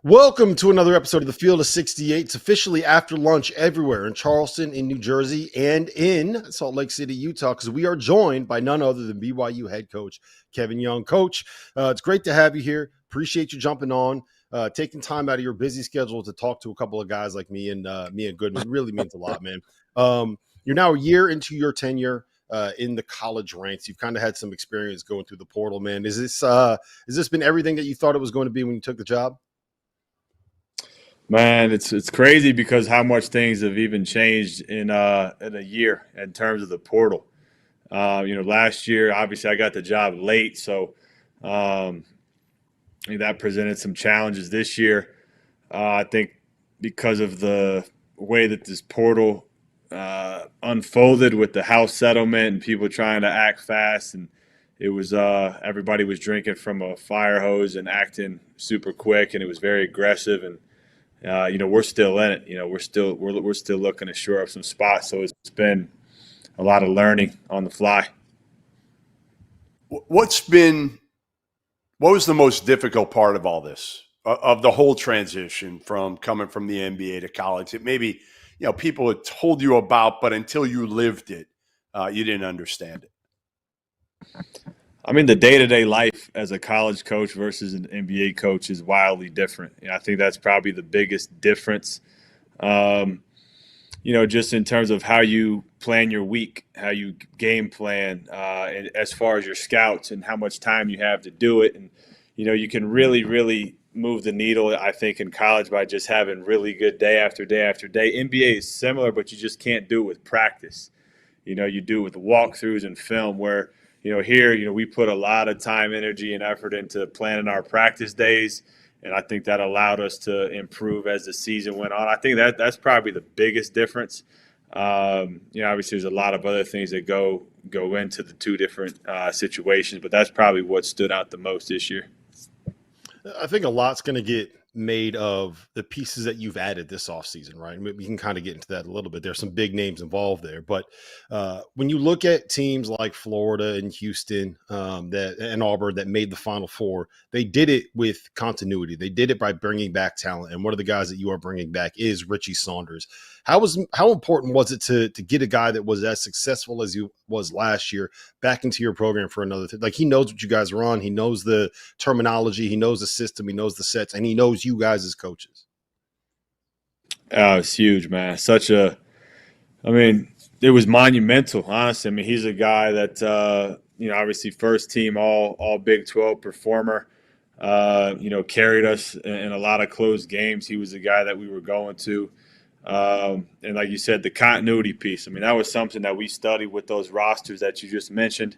Welcome to another episode of the Field of 68. It's officially after lunch everywhere in Charleston, in New Jersey, and in Salt Lake City, Utah, because we are joined by none other than BYU head coach Kevin Young. Coach, it's great to have you here. Appreciate you jumping on, taking time out of your busy schedule to talk to a couple of guys like me and Goodman. It really means a lot, man. You're now a year into your tenure in the college ranks. You've kind of had some experience going through the portal, man. Has this been everything that you thought it was going to be when you took the job? Man, it's crazy because how much things have even changed in a year in terms of the portal. Last year, obviously, I got the job late, so that presented some challenges this year. I think because of the way that this portal unfolded with the house settlement and people trying to act fast, and it was everybody was drinking from a fire hose and acting super quick, and it was very aggressive. And we're still in it. We're still looking to shore up some spots. So it's been a lot of learning on the fly. What was the most difficult part of all this, of the whole transition from coming from the NBA to college? That maybe people had told you about, but until you lived it, you didn't understand it. I mean, the day-to-day life as a college coach versus an NBA coach is wildly different. I think that's probably the biggest difference. Just in terms of how you plan your week, how you game plan, and as far as your scouts and how much time you have to do it. And, you can really, really move the needle, I think, in college by just having really good day after day after day. NBA is similar, but you just can't do it with practice. You do it with walkthroughs and film where – here, we put a lot of time, energy, and effort into planning our practice days, and I think that allowed us to improve as the season went on. I think that's probably the biggest difference. Obviously, there's a lot of other things that go into the two different situations, but that's probably what stood out the most this year. I think a lot's going to get made of the pieces that you've added this offseason, right? We can kind of get into that a little bit. There's some big names involved there, but when you look at teams like Florida and Houston and Auburn that made the Final Four, they did it with continuity. They did it by bringing back talent, and one of the guys that you are bringing back is Richie Saunders. How important was it to get a guy that was as successful as you was last year back into your program for another like he knows what you guys are on, he knows the terminology, he knows the system, he knows the sets, and he knows you guys as coaches? Oh, it's huge, man. It was monumental, honestly. He's a guy that obviously first team all Big 12 performer. Carried us in a lot of close games. He was the guy that we were going to. And like you said, the continuity piece. That was something that we studied with those rosters that you just mentioned.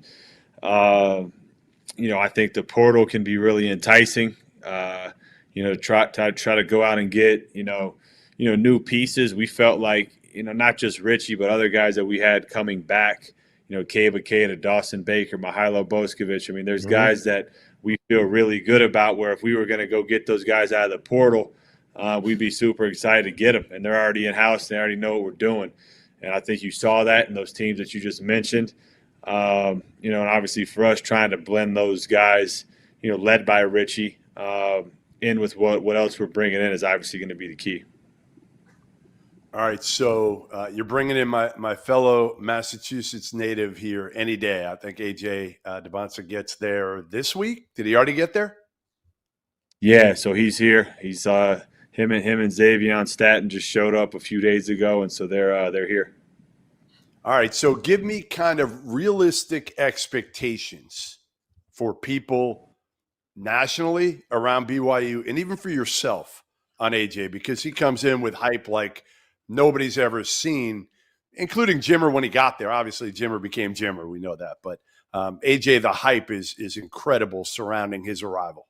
I think the portal can be really enticing. Try to go out and get new pieces. We felt like not just Richie, but other guys that we had coming back. Kaba Keita, Dawson Baker, Mihailo Boskovic. There's guys that we feel really good about. Where if we were going to go get those guys out of the portal, we'd be super excited to get them, and they're already in-house. They already know what we're doing, and I think you saw that in those teams that you just mentioned. And obviously for us trying to blend those guys, led by Richie, in with what else we're bringing in is obviously going to be the key. All right, so you're bringing in my fellow Massachusetts native here any day. I think AJ DeBonsa gets there this week. Did he already get there? Yeah, so he's here. He's him and Xavier Staten just showed up a few days ago, and so they're here. All right, so give me kind of realistic expectations for people nationally around BYU and even for yourself on AJ, because he comes in with hype like nobody's ever seen, including Jimmer when he got there. Obviously, Jimmer became Jimmer. We know that. But AJ, the hype is incredible surrounding his arrival.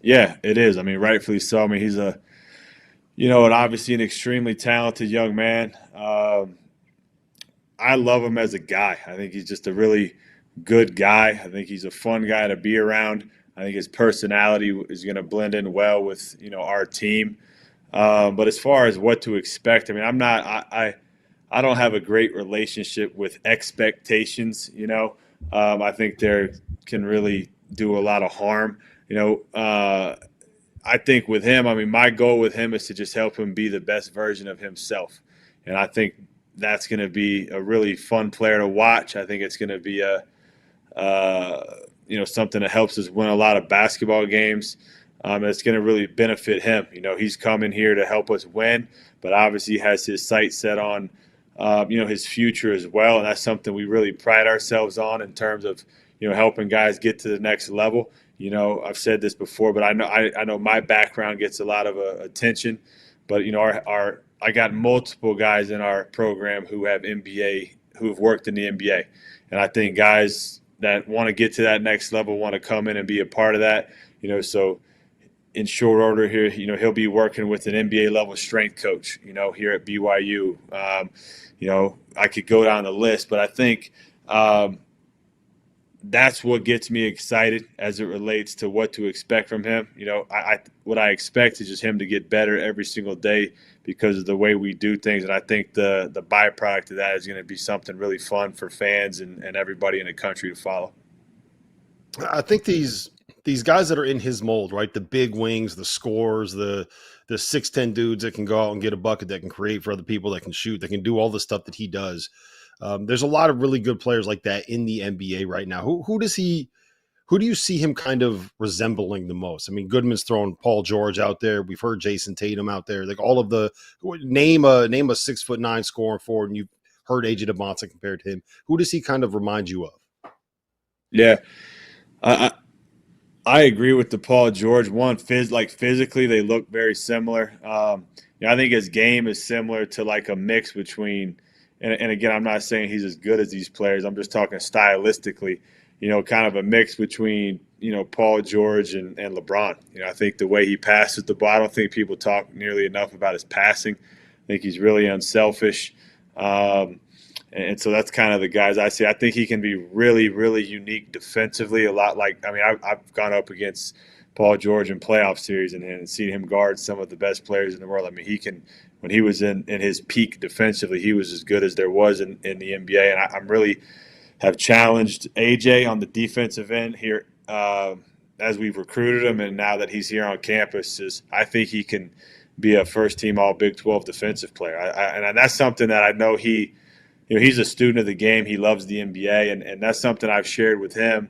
Yeah, it is. Rightfully so. He's obviously an extremely talented young man. I love him as a guy. I think he's just a really good guy. I think he's a fun guy to be around. I think his personality is going to blend in well with, our team. But as far as what to expect, I don't have a great relationship with expectations. I think they can really do a lot of harm. I think with him, I mean, my goal with him is to just help him be the best version of himself. And I think that's going to be a really fun player to watch. I think it's going to be something that helps us win a lot of basketball games. It's going to really benefit him. He's coming here to help us win, but obviously has his sights set on, his future as well. And that's something we really pride ourselves on in terms of, helping guys get to the next level. I've said this before, but I know my background gets a lot of attention, but I got multiple guys in our program who have worked in the NBA, and I think guys that want to get to that next level want to come in and be a part of that. So in short order here, he'll be working with an NBA level strength coach, here at BYU. I could go down the list, but I think that's what gets me excited as it relates to what to expect from him. What I expect is just him to get better every single day because of the way we do things. And I think the byproduct of that is going to be something really fun for fans and everybody in the country to follow. I think these guys that are in his mold, right? The big wings, the scorers, the 6'10" dudes that can go out and get a bucket, that can create for other people, that can shoot, that can do all the stuff that he does. There's a lot of really good players like that in the NBA right now. Who do you see him kind of resembling the most? I mean, Goodman's throwing Paul George out there. We've heard Jason Tatum out there. Like all of the name a 6'9" scoring forward, and you've heard AJ DeBonsa compared to him. Who does he kind of remind you of? Yeah, I agree with the Paul George one. Physically, they look very similar. I think his game is similar to like a mix between. And again, I'm not saying he's as good as these players. I'm just talking stylistically, kind of a mix between, Paul George and LeBron. I think the way he passes the ball, I don't think people talk nearly enough about his passing. I think he's really unselfish. And so that's kind of the guys I see. I think he can be really, really unique defensively. I've gone up against Paul George in playoff series and seen him guard some of the best players in the world. I mean, he can. When he was in his peak defensively, he was as good as there was in the NBA. And I really have challenged AJ on the defensive end here as we've recruited him. And now that he's here on campus, I think he can be a first-team All-Big 12 defensive player. And that's something that I know he's a student of the game. He loves the NBA. And that's something I've shared with him,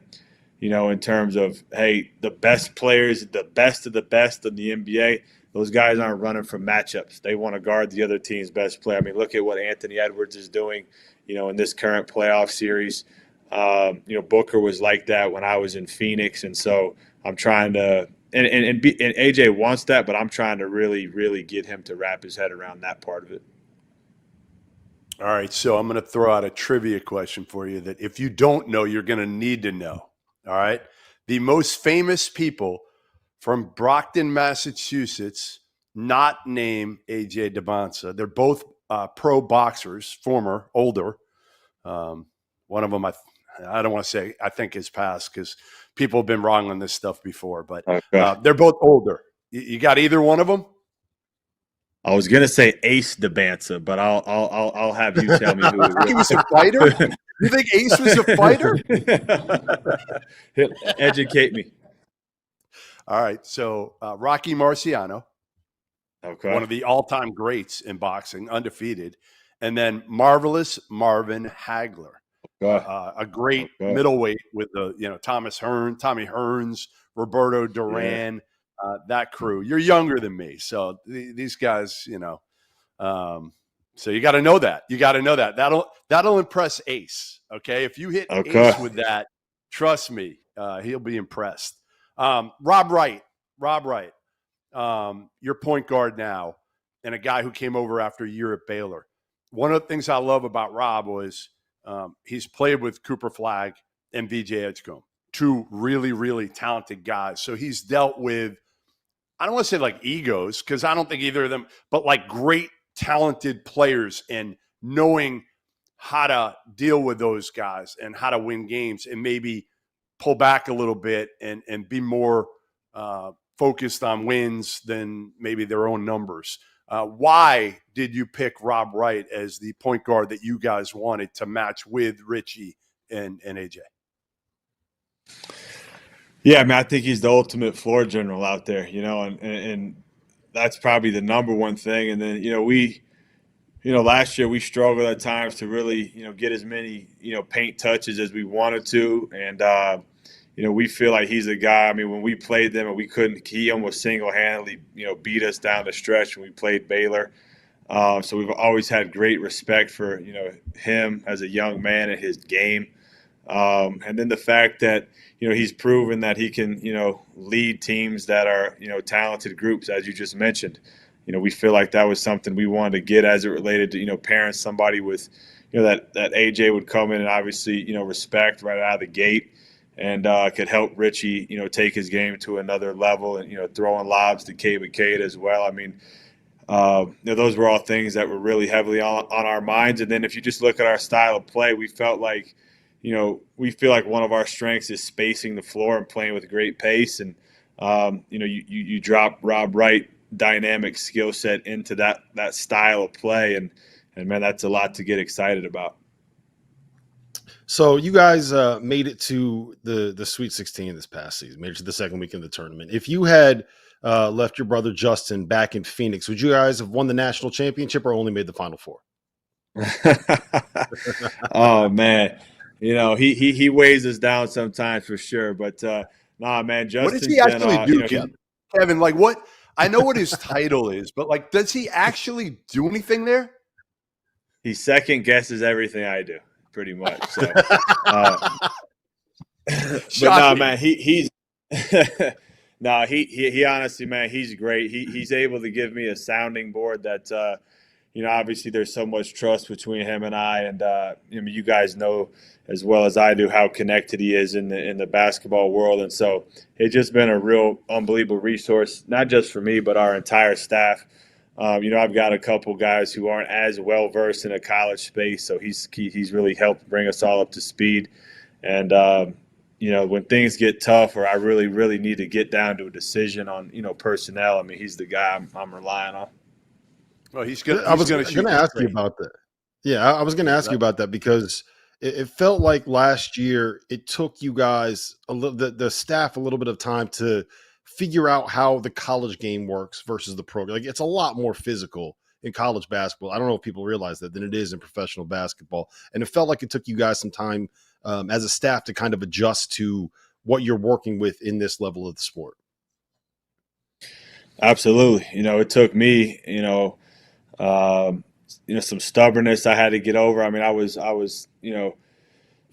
in terms of, hey, the best players, the best of the best in the NBA, those guys aren't running from matchups. They want to guard the other team's best player. I mean, look at what Anthony Edwards is doing, in this current playoff series. Booker was like that when I was in Phoenix. And so I'm trying to and AJ wants that, but I'm trying to really, really get him to wrap his head around that part of it. All right, so I'm going to throw out a trivia question for you that if you don't know, you're going to need to know. All right? The most famous people from Brockton, Massachusetts, not named AJ DeBonsa. They're both pro boxers, older. One of them, I don't want to say I think is passed because people have been wrong on this stuff before, but they're both older. You got either one of them? I was gonna say Ace DeBansa, but I'll have you tell me who it was. He was a fighter? You think Ace was a fighter? Educate me. All right, so Rocky Marciano, one of the all-time greats in boxing, undefeated, and then Marvelous Marvin Hagler, a great middleweight with Tommy Hearns, Roberto Duran, that crew. You're younger than me, so these guys, so you got to know that. You got to know that. That'll impress Ace. Okay, if you hit Ace with that, trust me, he'll be impressed. Rob Wright, your point guard now, and a guy who came over after a year at Baylor. One of the things I love about Rob was he's played with Cooper Flagg and VJ Edgecombe, two really, really talented guys. So he's dealt with, I don't want to say like egos, because I don't think either of them, but like great, talented players and knowing how to deal with those guys and how to win games and maybe pull back a little bit and be more focused on wins than maybe their own numbers. Why did you pick Rob Wright as the point guard that you guys wanted to match with Richie and AJ? Yeah, I mean, I think he's the ultimate floor general out there, and that's probably the number one thing. And then, last year we struggled at times to really, get as many, paint touches as we wanted to. And, we feel like he's a guy. I mean, when we played them and he almost single-handedly, beat us down the stretch when we played Baylor. So we've always had great respect for, him as a young man and his game. And then the fact that, he's proven that he can, lead teams that are, talented groups, as you just mentioned. We feel like that was something we wanted to get as it related to, parents, somebody with, that AJ would come in and obviously, respect right out of the gate and could help Richie, take his game to another level and, throwing lobs to K. McCade as well. I mean, those were all things that were really heavily on our minds. And then if you just look at our style of play, we felt like, we feel like one of our strengths is spacing the floor and playing with great pace. And, you drop Rob Wright dynamic skill set into that style of play. And man, that's a lot to get excited about. So you guys made it to the Sweet 16 this past season, made it to the second week of the tournament. If you had left your brother Justin back in Phoenix, would you guys have won the national championship or only made the Final Four? Oh, man. He weighs us down sometimes for sure. But, nah, man, Justin. What does he actually do, Kevin? Like, what? I know what his title is, but, like, does he actually do anything there? He second guesses everything I do, pretty much. So, but no, man, he's no, he honestly, man, he's great. He's able to give me a sounding board that, obviously there's so much trust between him and I, and you guys know as well as I do how connected he is in the basketball world, and so it's just been a real unbelievable resource, not just for me but our entire staff. I've got a couple guys who aren't as well versed in a college space, so he's really helped bring us all up to speed. And when things get tough or I really, really need to get down to a decision on personnel, I mean, he's the guy I'm relying on. Well, I was going to ask you about that. Yeah, I was going to ask you about that because it felt like last year it took you guys the staff a little bit of time to figure out how the college game works versus the program. Like, it's a lot more physical in college basketball. I don't know if people realize that than it is in professional basketball. And it felt like it took you guys some time as a staff to kind of adjust to what you're working with in this level of the sport. Absolutely. It took me, some stubbornness I had to get over. I mean, I was,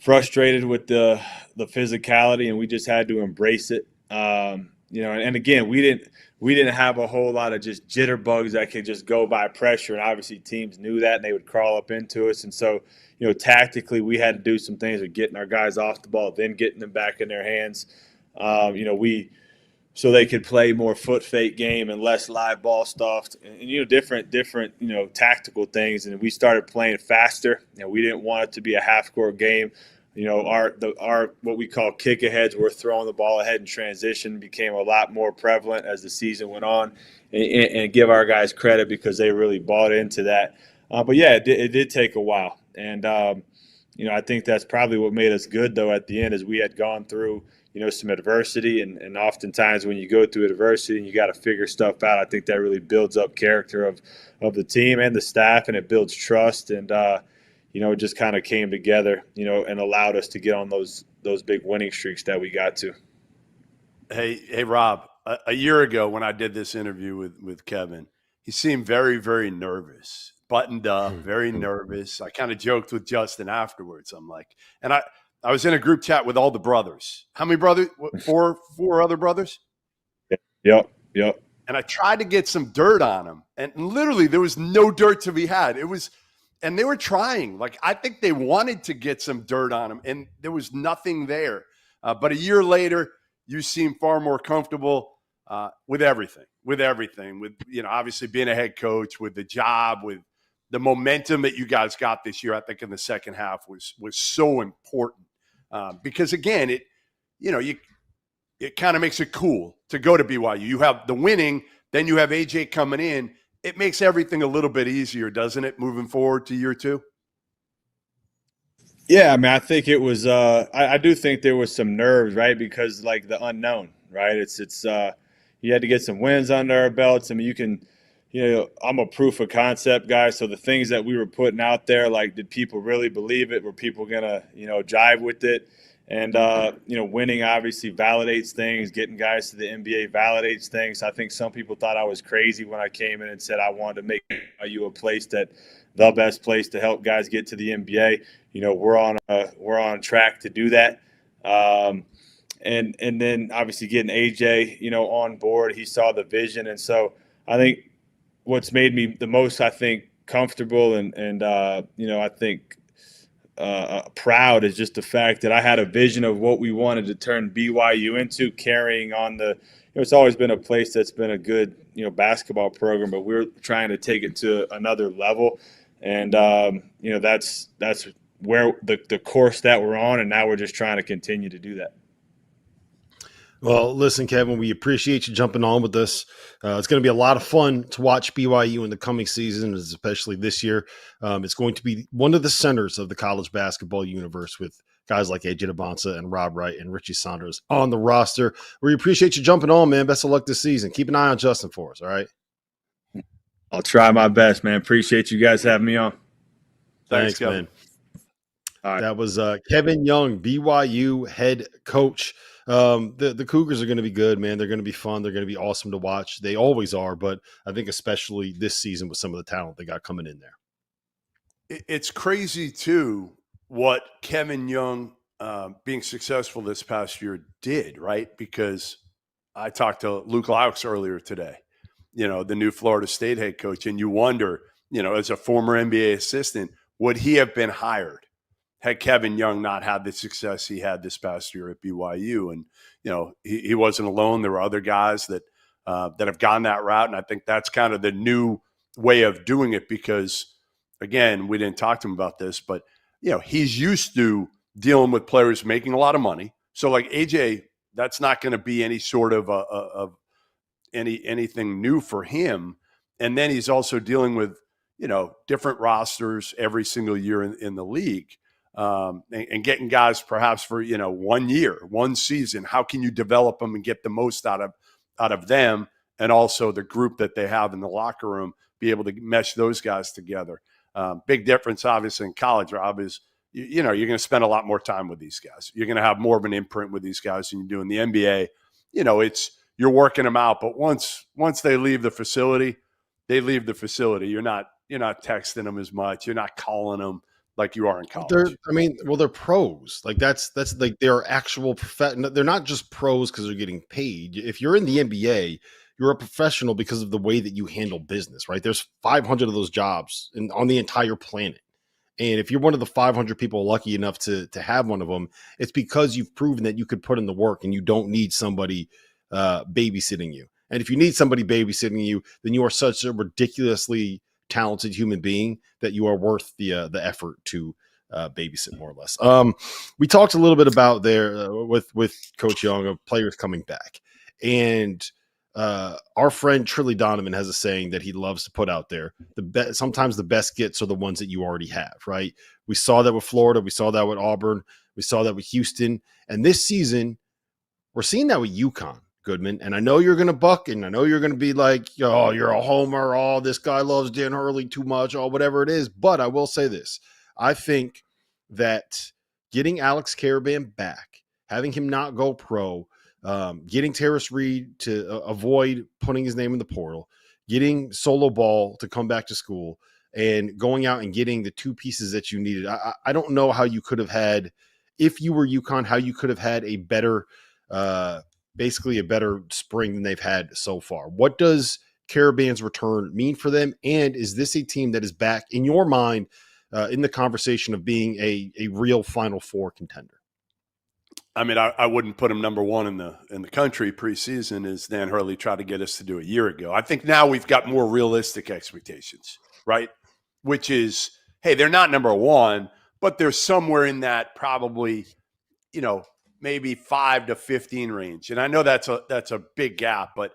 frustrated with the physicality, and we just had to embrace it. And again, we didn't have a whole lot of just jitterbugs that could just go by pressure. And obviously teams knew that and they would crawl up into us. And so, tactically we had to do some things with getting our guys off the ball, then getting them back in their hands. So they could play more foot fake game and less live ball stuff and different, tactical things. And we started playing faster. We didn't want it to be a half court game. Our what we call kick aheads, we're throwing the ball ahead in transition, became a lot more prevalent as the season went on, and give our guys credit because they really bought into that. But yeah, it did take a while, and I think that's probably what made us good though. At the end, is we had gone through some adversity, and oftentimes when you go through adversity and you got to figure stuff out, I think that really builds up character of the team and the staff, and it builds trust and. It just kind of came together, and allowed us to get on those big winning streaks that we got to. Hey, Rob, a year ago when I did this interview with Kevin, he seemed very, very nervous, buttoned up, very nervous. I kind of joked with Justin afterwards. I'm like, and I was in a group chat with all the brothers. How many brothers? Four other brothers? Yep. And I tried to get some dirt on them, and literally there was no dirt to be had. And they were trying. Like, I think they wanted to get some dirt on him, and there was nothing there. But a year later, you seem far more comfortable with everything. With obviously being a head coach, with the job, with the momentum that you guys got this year. I think in the second half was so important because again, it kind of makes it cool to go to BYU. You have the winning, then you have AJ coming in. It makes everything a little bit easier, doesn't it, moving forward to year two? Yeah, I mean, I think it was. I do think there was some nerves, right? Because like the unknown, right? It's. You had to get some wins under our belts. I mean, I'm a proof of concept guy. So the things that we were putting out there, like, did people really believe it? Were people gonna, jive with it? And winning obviously validates things. Getting guys to the NBA validates things. I think some people thought I was crazy when I came in and said I wanted to make you a place the best place to help guys get to the NBA. We're on track to do that. And then obviously getting AJ, on board, he saw the vision. And so I think what's made me the most, comfortable and I think proud is just the fact that I had a vision of what we wanted to turn BYU into, carrying on it's always been a place that's been a good, basketball program, but we're trying to take it to another level. And, that's where the course that we're on. And now we're just trying to continue to do that. Well, listen, Kevin, we appreciate you jumping on with us. It's going to be a lot of fun to watch BYU in the coming season, especially this year. It's going to be one of the centers of the college basketball universe with guys like AJ Debonsa and Rob Wright and Richie Saunders on the roster. We appreciate you jumping on, man. Best of luck this season. Keep an eye on Justin for us, all right? I'll try my best, man. Appreciate you guys having me on. Thanks, man. All right. That was Kevin Young, BYU head coach. The Cougars are going to be good, man. They're going to be fun. They're going to be awesome to watch. They always are, but I think especially this season with some of the talent they got coming in there. It's crazy, too, what Kevin Young being successful this past year did, right? Because I talked to Luke Laux earlier today, the new Florida State head coach, and you wonder, as a former NBA assistant, would he have been hired had Kevin Young not had the success he had this past year at BYU? And, he wasn't alone. There were other guys that have gone that route. And I think that's kind of the new way of doing it because, again, we didn't talk to him about this, but, he's used to dealing with players making a lot of money. So like AJ, that's not going to be any sort of anything new for him. And then he's also dealing with, different rosters every single year in the league. And getting guys perhaps for 1 year, one season. How can you develop them and get the most out of them, and also the group that they have in the locker room, be able to mesh those guys together? Big difference, obviously, in college. Rob, is you're going to spend a lot more time with these guys. You're going to have more of an imprint with these guys than you do in the NBA. It's you're working them out, but once they leave the facility, they leave the facility. You're not texting them as much. You're not calling them like you are in college. They're pros. Like that's like they're actual they're not just pros because they're getting paid. If you're in the NBA, you're a professional because of the way that you handle business, right? There's 500 of those jobs on the entire planet. And if you're one of the 500 people lucky enough to have one of them, it's because you've proven that you could put in the work and you don't need somebody babysitting you. And if you need somebody babysitting you, then you are such a ridiculously talented human being that you are worth the effort to babysit, more or less. We talked a little bit about there with Coach Young of players coming back, and our friend Trilly Donovan has a saying that he loves to put out there: sometimes the best gets are the ones that you already have. Right? We saw that with Florida, we saw that with Auburn, we saw that with Houston, and this season we're seeing that with UConn. Goodman, and I know you're going to buck, and I know you're going to be like, oh, you're a homer, oh, this guy loves Dan Hurley too much, or whatever it is. But I will say this. I think that getting Alex Karaban back, having him not go pro, getting Terrace Reed to avoid putting his name in the portal, getting Solo Ball to come back to school, and going out and getting the two pieces that you needed. I don't know how you could have had, if you were UConn, how you could have had a better basically a better spring than they've had so far. What does Karaban's return mean for them? And is this a team that is back in your mind in the conversation of being a real Final Four contender? I mean, I wouldn't put him number one in the country preseason, as Dan Hurley tried to get us to do a year ago. I think now we've got more realistic expectations, right? Which is, hey, they're not number one, but they're somewhere in that probably, maybe 5 to 15 range. And I know that's a big gap, but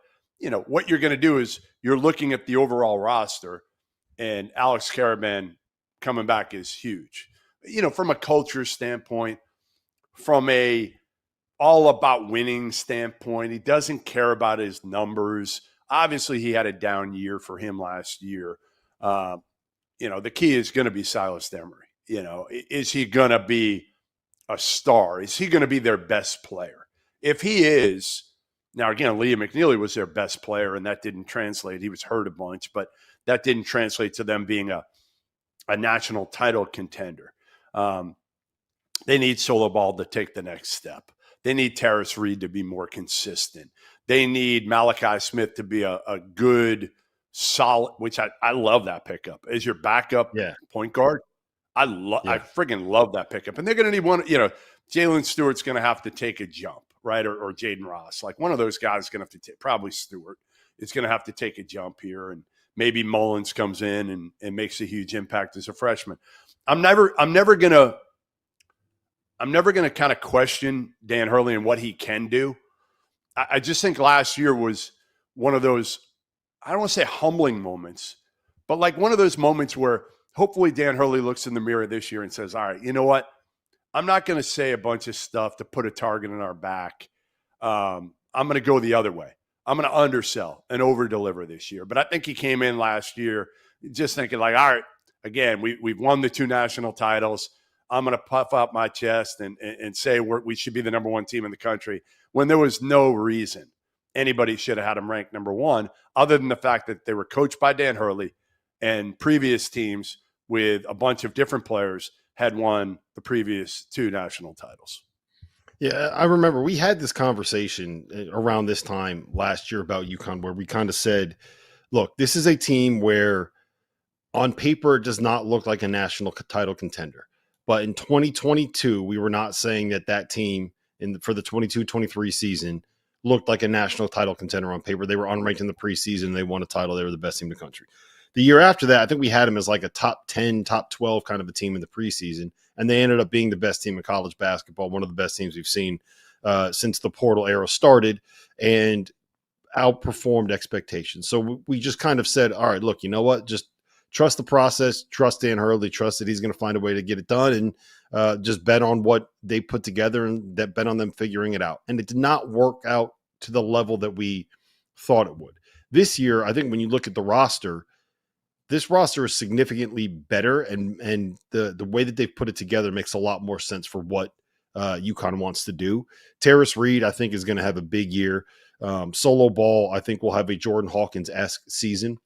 what you're going to do is you're looking at the overall roster, and Alex Karaban coming back is huge. from a culture standpoint, from a all about winning standpoint. He doesn't care about his numbers. Obviously, he had a down year for him last year. The key is going to be Silas Demery. Is he going to be a star? Is he going to be their best player? If he is, now again, Liam McNeely was their best player, and that didn't translate. He was hurt a bunch, but that didn't translate to them being a national title contender. They need Solo Ball to take the next step. They need Terrace Reed to be more consistent. They need Malachi Smith to be a good, solid, which I love that pickup as your backup point guard. I friggin' love that pickup. And they're going to need one, Jalen Stewart's going to have to take a jump, right? Or Jaden Ross. Like one of those guys is going to have to take, probably Stewart, is going to have to take a jump here. And maybe Mullins comes in and makes a huge impact as a freshman. I'm never going to kind of question Dan Hurley and what he can do. I just think last year was one of those, I don't want to say humbling moments, but like one of those moments where hopefully Dan Hurley looks in the mirror this year and says, all right, you know what? I'm not going to say a bunch of stuff to put a target in our back. I'm going to go the other way. I'm going to undersell and over-deliver this year. But I think he came in last year just thinking like, all right, again, we've won the 2 national titles. I'm going to puff out my chest and say we should be the number 1 team in the country when there was no reason anybody should have had them ranked number 1 other than the fact that they were coached by Dan Hurley and previous teams with a bunch of different players had won the previous 2 national titles. Yeah, I remember we had this conversation around this time last year about UConn where we kind of said, look, this is a team where on paper it does not look like a national title contender. But in 2022, we were not saying that team for the 22-23 season looked like a national title contender on paper. They were unranked in the preseason. They won a title. They were the best team in the country. The year after that, I think we had them as like a top 10, top 12 kind of a team in the preseason. And they ended up being the best team in college basketball, one of the best teams we've seen since the portal era started, and outperformed expectations. So we just kind of said, all right, look, you know what? Just trust the process, trust Dan Hurley, trust that he's going to find a way to get it done, and just bet on what they put together and that bet on them figuring it out. And it did not work out to the level that we thought it would. This year, I think when you look at the roster, this roster is significantly better, and the way that they've put it together makes a lot more sense for what UConn wants to do. Terrace Reed, I think, is going to have a big year. Solo Ball, I think, will have a Jordan Hawkins-esque season.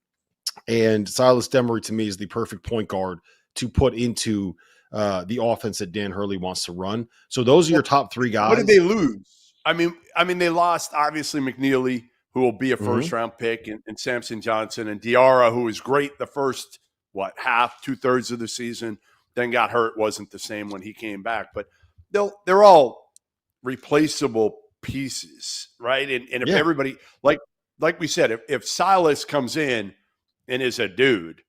And Silas Demery, to me, is the perfect point guard to put into the offense that Dan Hurley wants to run. So those are your top 3 guys. What did they lose? I mean, they lost, obviously, McNeely, who will be a first-round pick, and Samson Johnson, and Diarra, who was great the first, half, 2/3 of the season, then got hurt, wasn't the same when he came back. But they're all replaceable pieces, right? And if everybody, like we said, if Silas comes in and is a dude,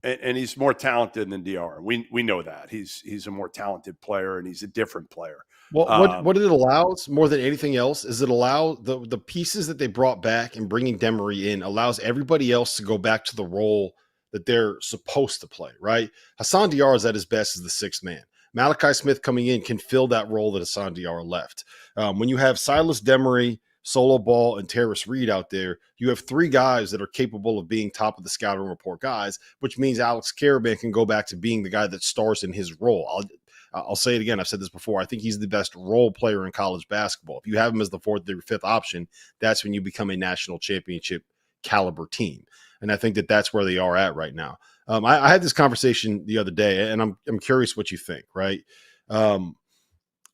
and he's more talented than Diarra, we know that. He's a more talented player, and he's a different player. Well, what it allows more than anything else is it allow the pieces that they brought back and bringing Demery in allows everybody else to go back to the role that they're supposed to play, right? Hassan Diarra is at his best as the 6th man. Malachi Smith coming in can fill that role that Hassan Diarra left. When you have Silas Demery, Solo Ball, and Terrace Reed out there, you have 3 guys that are capable of being top of the scouting report guys, which means Alex Karaban can go back to being the guy that stars in his role. I'll say it again. I've said this before. I think he's the best role player in college basketball. If you have him as the 4th or 5th option, that's when you become a national championship caliber team. And I think that's where they are at right now. I had this conversation the other day, and I'm curious what you think, right?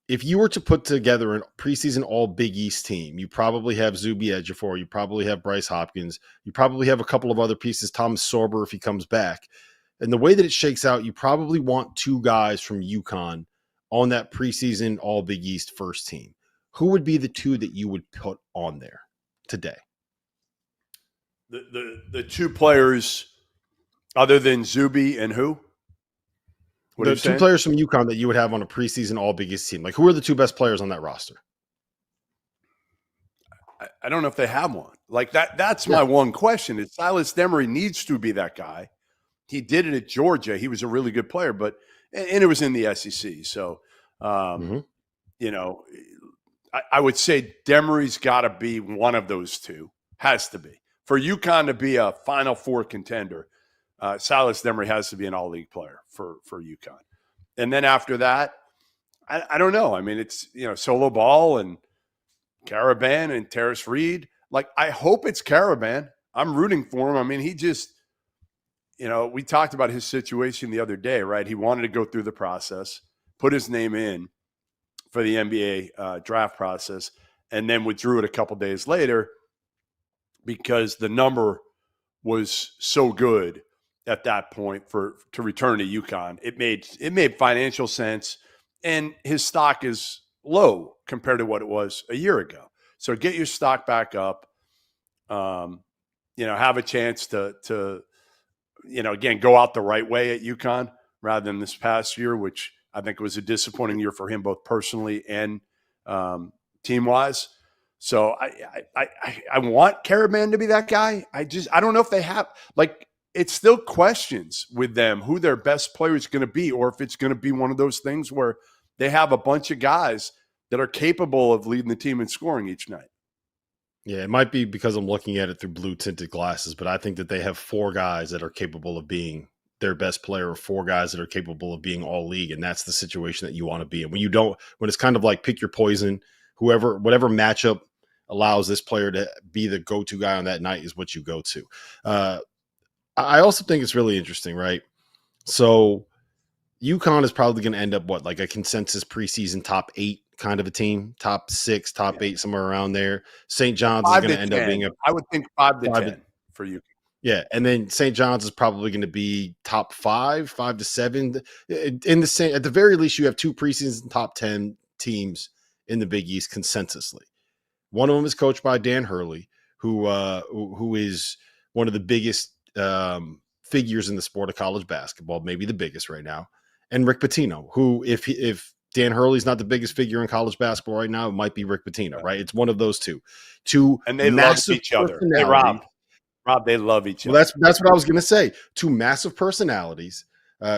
If you were to put together a preseason all Big East team, you probably have Zuby Ejiofor, you probably have Bryce Hopkins, you probably have a couple of other pieces, Thomas Sorber if he comes back. And the way that it shakes out, you probably want 2 guys from UConn on that preseason all Big East first team. Who would be the 2 that you would put on there today? The 2 players other than Zuby and who? What the 2 players from UConn that you would have on a preseason all Big East team. Like, who are the 2 best players on that roster? I don't know if they have one. Like that's my one question. Is Silas Demery needs to be that guy. He did it at Georgia. He was a really good player, but and it was in the SEC. So, you know, I would say Demery's got to be one of those two. Has to be. For UConn to be a Final Four contender, Silas Demery has to be an all-league player for UConn. And then after that, I don't know. I mean, it's, you know, Solo Ball and Karaban and Terrace Reed. Like, I hope it's Karaban. I'm rooting for him. I mean, he just, you know, we talked about his situation the other day, right? He wanted to go through the process, put his name in for the NBA draft process, and then withdrew it a couple days later because the number was so good at that point to return to UConn. It made financial sense, and his stock is low compared to what it was a year ago. So get your stock back up. You know, have a chance to you know, again, go out the right way at UConn rather than this past year, which I think was a disappointing year for him, both personally and team-wise. So I want Karaban to be that guy. I don't know if they have, like, it's still questions with them who their best player is going to be, or if it's going to be one of those things where they have a bunch of guys that are capable of leading the team in scoring each night. Yeah, it might be because I'm looking at it through blue-tinted glasses, but I think that they have 4 guys that are capable of being their best player, or 4 guys that are capable of being all league, and that's the situation that you want to be in. When it's kind of like pick your poison, whatever matchup allows this player to be the go-to guy on that night is what you go to. I also think it's really interesting, right? So UConn is probably going to end up like a consensus preseason top 8 kind of a team, top 6, top 8, somewhere around there. St. John's is going to end up being I would think 5 to 10 for UConn. Yeah, and then St. John's is probably going to be top 5 to 7. In the same, at the very least, you have 2 preseason top 10 teams in the Big East consensusly. One of them is coached by Dan Hurley, who is one of the biggest figures in the sport of college basketball, maybe the biggest right now, and Rick Pitino, who if Dan Hurley's not the biggest figure in college basketball right now, it might be Rick Pitino, right? It's one of those two. And they love each other. Hey, Rob, they love each other. Well, that's what I was going to say. 2 massive personalities,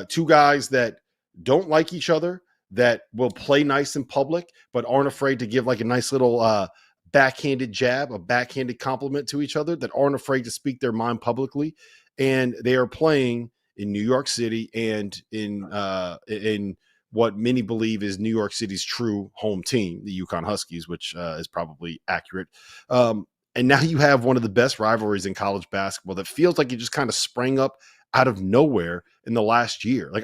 2 guys that don't like each other, that will play nice in public, but aren't afraid to give like a nice little backhanded jab, a backhanded compliment to each other, that aren't afraid to speak their mind publicly. And they are playing in New York City and in what many believe is New York City's true home team, the UConn Huskies, which is probably accurate. And now you have one of the best rivalries in college basketball that feels like it just kind of sprang up out of nowhere in the last year. Like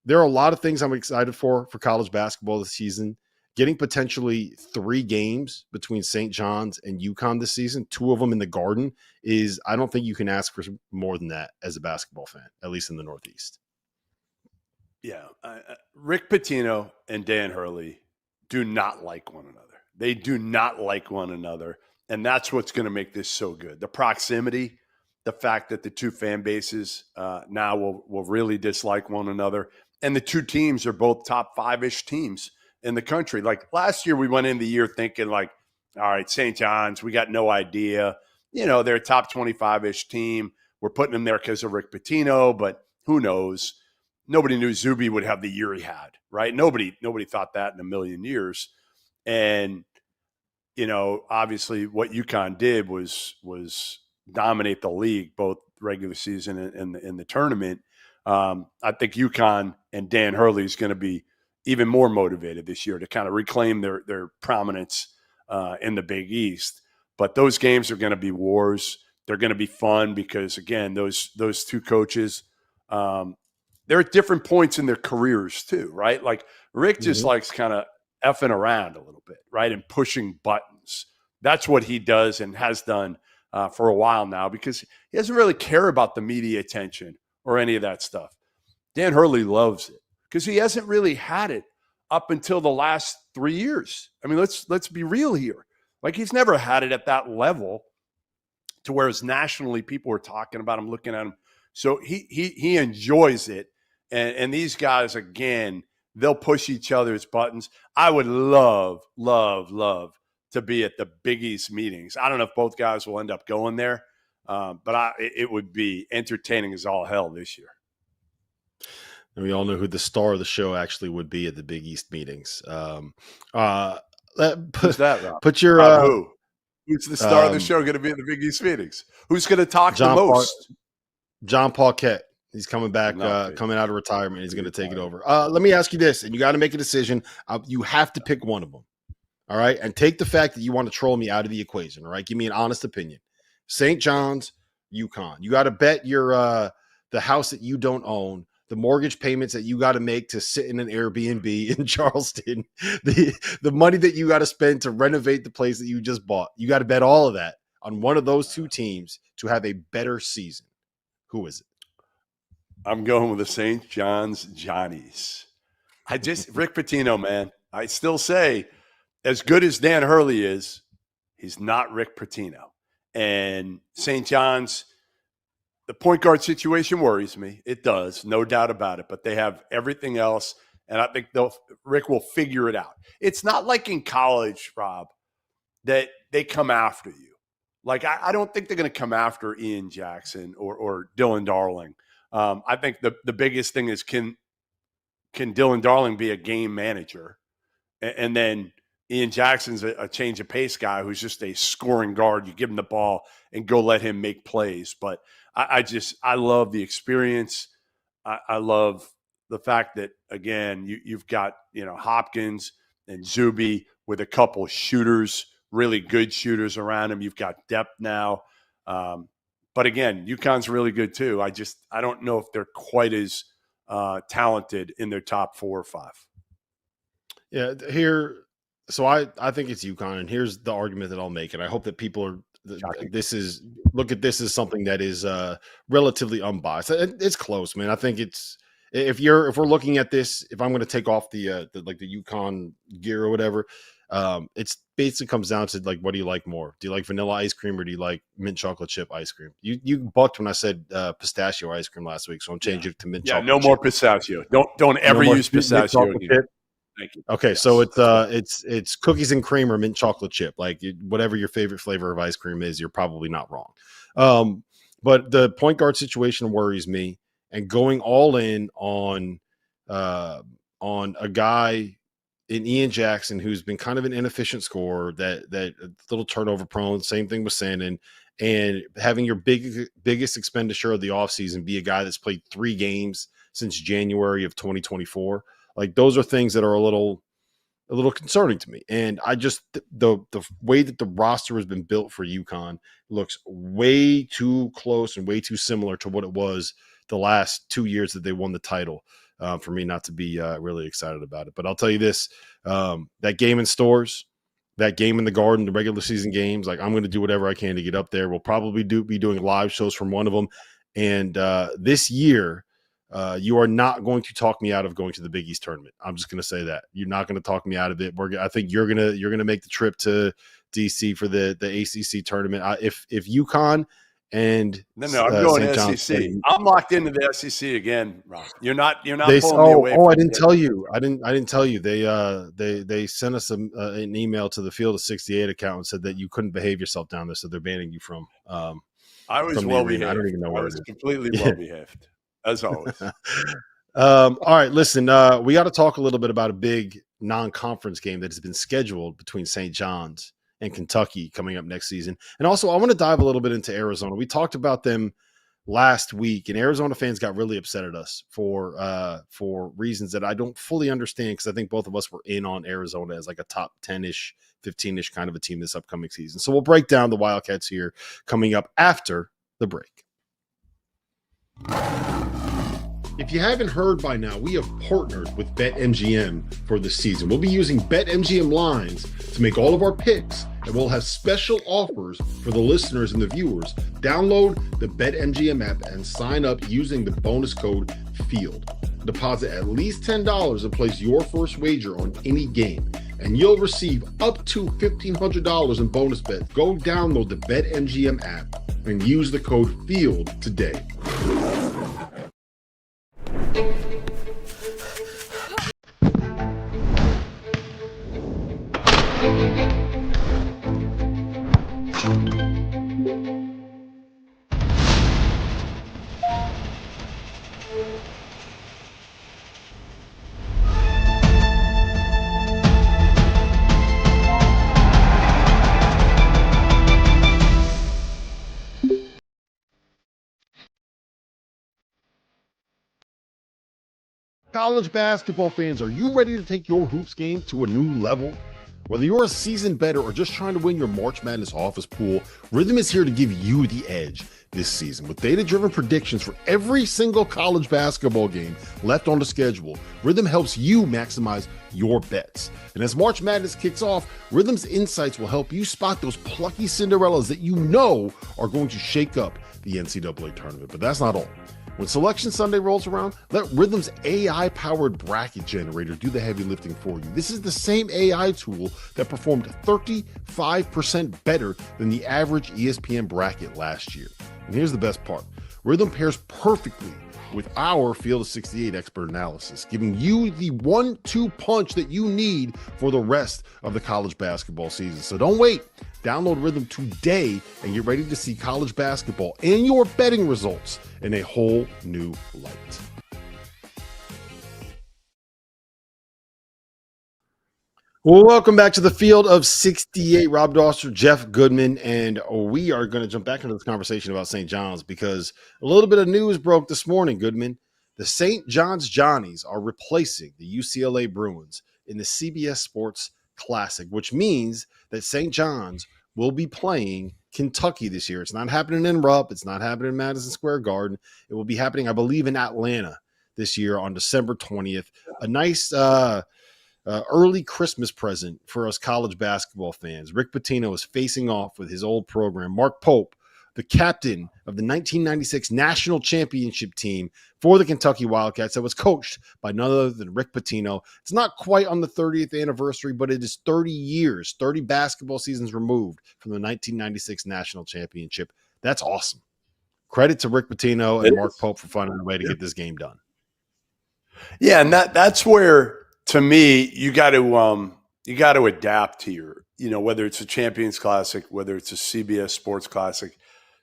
there are a lot of things I'm excited for college basketball this season. Getting potentially 3 games between St. John's and UConn this season, 2 of them in the Garden, I don't think you can ask for more than that as a basketball fan, at least in the Northeast. Yeah. Rick Pitino and Dan Hurley do not like one another. They do not like one another. And that's what's going to make this so good. The proximity, the fact that the 2 fan bases now will really dislike one another. And the 2 teams are both top 5-ish teams in the country. Like last year, we went in the year thinking like, all right, St. John's, we got no idea. You know, they're a top 25-ish team. We're putting them there because of Rick Pitino, but who knows? Nobody knew Zuby would have the year he had, right? Nobody thought that in a million years. And, you know, obviously what UConn did was dominate the league, both regular season and in the tournament. I think UConn and Dan Hurley is going to be even more motivated this year to kind of reclaim their prominence in the Big East. But those games are going to be wars. They're going to be fun because, again, those 2 coaches, they're at different points in their careers too, right? Like Rick just likes kind of effing around a little bit, right? And pushing buttons. That's what he does and has done for a while now because he doesn't really care about the media attention or any of that stuff. Dan Hurley loves it because he hasn't really had it up until the last 3 years. I mean, let's be real here. Like he's never had it at that level to where as nationally people are talking about him, looking at him. So he enjoys it. And these guys, again, they'll push each other's buttons. I would love to be at the Big East meetings. I don't know if both guys will end up going there, but it would be entertaining as all hell this year. And we all know who the star of the show actually would be at the Big East meetings. Who's that, Rob? Put your Rob, who? Who's the star of the show going to be at the Big East meetings? Who's going to talk the most? John Paquette. He's coming back, coming out of retirement. He's going to take it over. Let me ask you this, and you got to make a decision. You have to pick one of them. All right. And take the fact that you want to troll me out of the equation. All right. Give me an honest opinion. St. John's, UConn. You got to bet your the house that you don't own, the mortgage payments that you got to make to sit in an Airbnb in Charleston, the money that you got to spend to renovate the place that you just bought. You got to bet all of that on one of those two teams to have a better season. Who is it? I'm going with the St. John's Johnnies. Rick Pitino, man. I still say, as good as Dan Hurley is, he's not Rick Pitino. And St. John's, the point guard situation worries me. It does, no doubt about it. But they have everything else, and I think Rick will figure it out. It's not like in college, Rob, that they come after you. Like, I don't think they're going to come after Ian Jackson or Dylan Darling. I think the biggest thing is can Dylan Darling be a game manager? And then Ian Jackson's a change of pace guy who's just a scoring guard. You give him the ball and go let him make plays. But I love the experience. I love the fact that, again, you've got, Hopkins and Zuby with a couple of shooters, really good shooters around him. You've got depth now. But again, UConn's really good too. I don't know if they're quite as talented in their top 4 or 5. Yeah, so I think it's UConn, and here's the argument that I'll make, and I hope that people are look at this as something that is relatively unbiased. It's close, man. I think it's if we're looking at this, if I'm going to take off the UConn gear or whatever, it's basically comes down to like, what do you like more? Do you like vanilla ice cream or do you like mint chocolate chip ice cream? You bucked when I said pistachio ice cream last week, so I'm changing it to mint chocolate. Yeah, no more pistachio. Don't ever use pistachio again. Thank you. Okay, yes. So it's cookies and cream or mint chocolate chip. Like whatever your favorite flavor of ice cream is, you're probably not wrong. But the point guard situation worries me, and going all in on a guy in Ian Jackson who's been kind of an inefficient scorer, that a little turnover prone. Same thing with Sandin, and having your biggest expenditure of the offseason be a guy that's played 3 games since January of 2024. Like, those are things that are a little concerning to me. And I just, the way that the roster has been built for UConn looks way too close and way too similar to what it was the last 2 years that they won the title, for me not to be really excited about it. But I'll tell you this, that game in Stores, that game in the Garden, the regular season games, like, I'm going to do whatever I can to get up there. We'll probably be doing live shows from one of them. And this year, you are not going to talk me out of going to the Big East tournament. I'm just going to say that. You're not going to talk me out of it. I think you're gonna make the trip to DC for the ACC tournament. If UConn and no, I'm going to SEC. I'm locked into the SEC again, Rob. You're not pulling me away. I didn't tell you. I didn't tell you. They sent us an email to the Field of 68 account and said that you couldn't behave yourself down there, so they're banning you from. I was well behaved. I don't even know where I was completely well behaved. As always. All right, listen, we got to talk a little bit about a big non-conference game that has been scheduled between St. John's and Kentucky coming up next season. And also, I want to dive a little bit into Arizona. We talked about them last week, and Arizona fans got really upset at us for reasons that I don't fully understand, because I think both of us were in on Arizona as like a top 10-ish, 15-ish kind of a team this upcoming season. So we'll break down the Wildcats here coming up after the break. If you haven't heard by now, we have partnered with BetMGM for the season. We'll be using BetMGM lines to make all of our picks, and we'll have special offers for the listeners and the viewers. Download the BetMGM app and sign up using the bonus code FIELD. Deposit at least $10 and place your first wager on any game, and you'll receive up to $1,500 in bonus bets. Go download the BetMGM app and use the code FIELD today. College basketball fans, are you ready to take your hoops game to a new level? Whether you're a seasoned bettor or just trying to win your March Madness office pool, Rhythm is here to give you the edge this season. With data-driven predictions for every single college basketball game left on the schedule, Rhythm helps you maximize your bets. And as March Madness kicks off, Rhythm's insights will help you spot those plucky Cinderellas that you know are going to shake up the NCAA tournament. But that's not all. When Selection Sunday rolls around, let Rhythm's AI-powered bracket generator do the heavy lifting for you. This is the same AI tool that performed 35% better than the average ESPN bracket last year. And here's the best part. Rhythm pairs perfectly with our Field of 68 expert analysis, giving you the 1-2 punch that you need for the rest of the college basketball season. So don't wait. Download Rhythm today and get ready to see college basketball and your betting results in a whole new light. Well, welcome back to the Field of 68. Rob Doster, Jeff Goodman, and we are going to jump back into this conversation about St. John's because a little bit of news broke this morning, Goodman. The St. John's Johnnies are replacing the UCLA Bruins in the CBS Sports Classic, which means that St. John's will be playing Kentucky this year. It's not happening in Rupp. It's not happening in Madison Square Garden. It will be happening, I believe, in Atlanta this year on December 20th. A nice early Christmas present for us college basketball fans. Rick Pitino is facing off with his old program. Mark Pope, the captain of the 1996 national championship team for the Kentucky Wildcats that was coached by none other than Rick Pitino. It's not quite on the 30th anniversary, but it is 30 years, 30 basketball seasons removed from the 1996 national championship. That's awesome. Credit to Rick Pitino and Mark Pope for finding a way to get this game done. Yeah, and that's where, to me, you got to adapt here. You know, whether it's a Champions Classic, whether it's a CBS Sports Classic,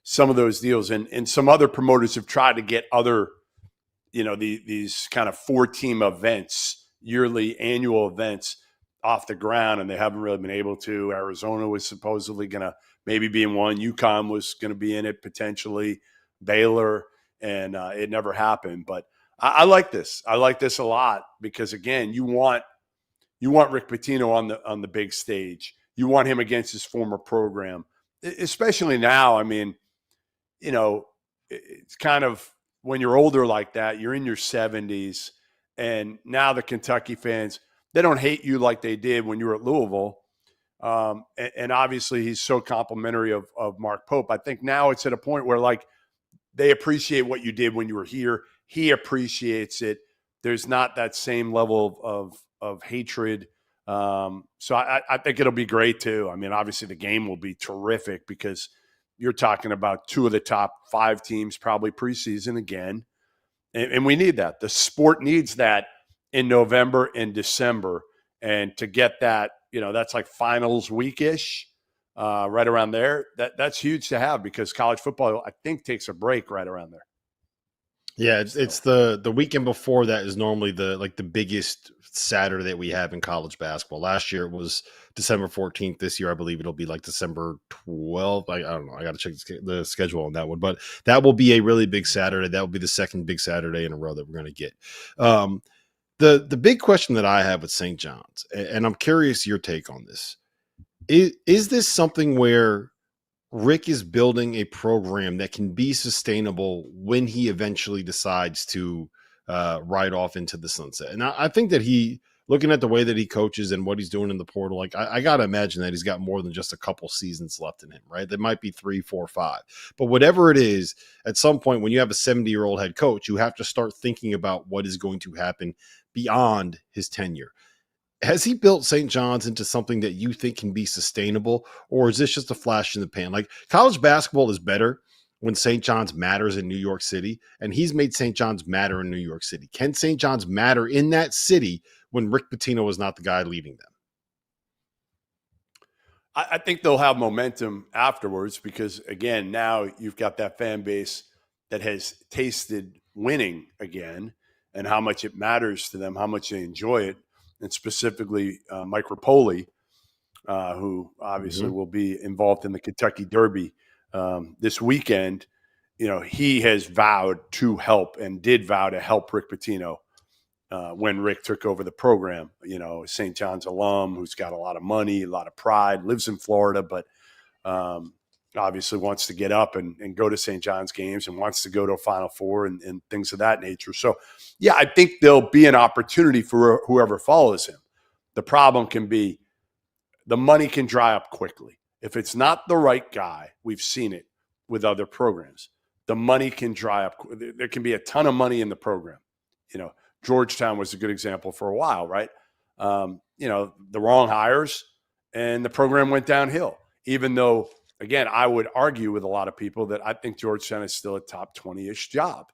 some of those deals, and some other promoters have tried to get other, you know, these kind of 4-team events, yearly annual events off the ground, and they haven't really been able to. Arizona was supposedly going to maybe be in one. UConn was going to be in it potentially. Baylor, and it never happened. But I like this. I like this a lot because, again, you want Rick Pitino on the big stage. You want him against his former program, especially now. I mean, you know, it's kind of when you're older like that, you're in your 70s, and now the Kentucky fans, they don't hate you like they did when you were at Louisville. And obviously he's so complimentary of Mark Pope. I think now it's at a point where, like, they appreciate what you did when you were here. He appreciates it. There's not that same level of hatred. So I think it'll be great too. I mean, obviously the game will be terrific because you're talking about 2 of the top 5 teams probably preseason again. And we need that. The sport needs that in November and December. And to get that, you know, that's like finals week-ish, right around there. That's huge to have because college football, I think, takes a break right around there. Yeah, it's the weekend before that is normally the biggest Saturday that we have in college basketball. Last year it was December 14th. This year I believe it'll be like December 12th. I don't know. I got to check the schedule on that one, but that will be a really big Saturday. That will be the second big Saturday in a row that we're going to get. The big question that I have with St. John's, and I'm curious your take on this, is this something where Rick is building a program that can be sustainable when he eventually decides to ride off into the sunset? And I think that looking at the way that he coaches and what he's doing in the portal, like I got to imagine that he's got more than just a couple seasons left in him, right? There might be 3, 4, 5. But whatever it is, at some point when you have a 70-year-old head coach, you have to start thinking about what is going to happen beyond his tenure. Has he built St. John's into something that you think can be sustainable, or is this just a flash in the pan? Like, college basketball is better when St. John's matters in New York City, and he's made St. John's matter in New York City. Can St. John's matter in that city when Rick Pitino is not the guy leading them? I think they'll have momentum afterwards because, again, now you've got that fan base that has tasted winning again and how much it matters to them, how much they enjoy it. And specifically Mike Rapoli, who obviously will be involved in the Kentucky Derby this weekend. You know, he has vowed to help and did vow to help Rick Pitino when Rick took over the program. St. John's alum who's got a lot of money, a lot of pride, lives in Florida, but obviously wants to get up and go to St. John's games and wants to go to a Final Four and things of that nature. So, yeah, I think there'll be an opportunity for whoever follows him. The problem can be the money can dry up quickly. If it's not the right guy, we've seen it with other programs. The money can dry up. There can be a ton of money in the program. Georgetown was a good example for a while, right? The wrong hires and the program went downhill. Even though, again, I would argue with a lot of people that I think Georgetown is still a top 20-ish job.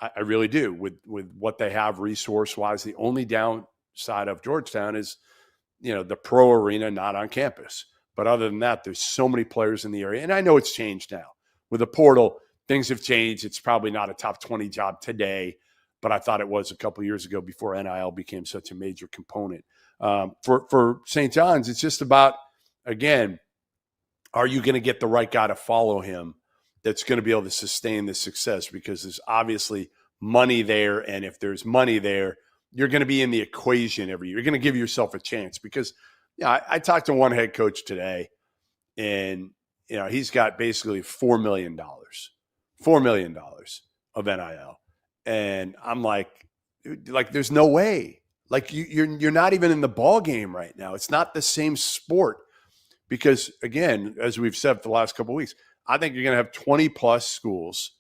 I really do with what they have resource-wise. The only downside of Georgetown is, the pro arena not on campus. But other than that, there's so many players in the area. And I know it's changed now. With the portal, things have changed. It's probably not a top 20 job today, but I thought it was a couple of years ago before NIL became such a major component. For St. John's, it's just about, again, are you going to get the right guy to follow him that's going to be able to sustain this success? Because there's obviously money there, and if there's money there, you're going to be in the equation every year. You're going to give yourself a chance because I talked to one head coach today, and he's got basically $4 million of NIL. And I'm like, there's no way. Like you're not even in the ball game right now. It's not the same sport because, again, as we've said for the last couple of weeks, I think you're going to have 20 plus schools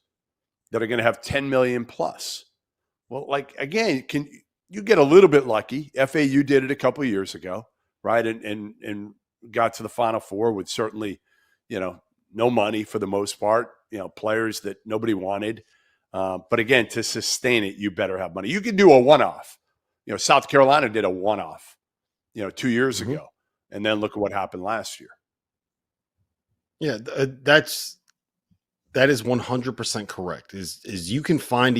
that are going to have 10 million plus. Well, again, can you get a little bit lucky? FAU did it a couple of years ago, right? And got to the Final Four with certainly, no money for the most part, players that nobody wanted. But again, to sustain it, you better have money. You can do a one-off. South Carolina did a one-off, 2 years ago. And then look at what happened last year. Yeah, that is 100% correct. Is you can find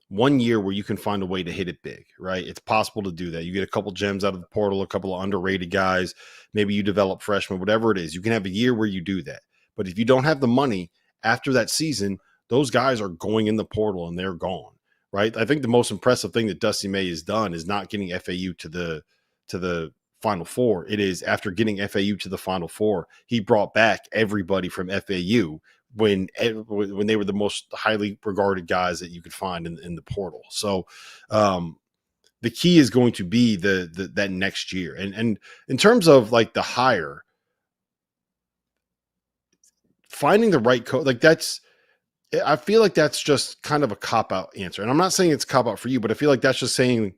one year where you can find a way to hit it big, right? It's possible to do that. You get a couple gems out of the portal, a couple of underrated guys, maybe you develop freshmen, whatever it is. You can have a year where you do that. But if you don't have the money after that season, those guys are going in the portal and they're gone, right? I think the most impressive thing that Dusty May has done is not getting FAU to the Final Four. It is after getting FAU to the Final Four, he brought back everybody from FAU when they were the most highly regarded guys that you could find in the portal. So the key is going to be that next year. And in terms of the hire, finding the right coach, I feel like that's just kind of a cop-out answer. And I'm not saying it's a cop-out for you, but I feel like that's just saying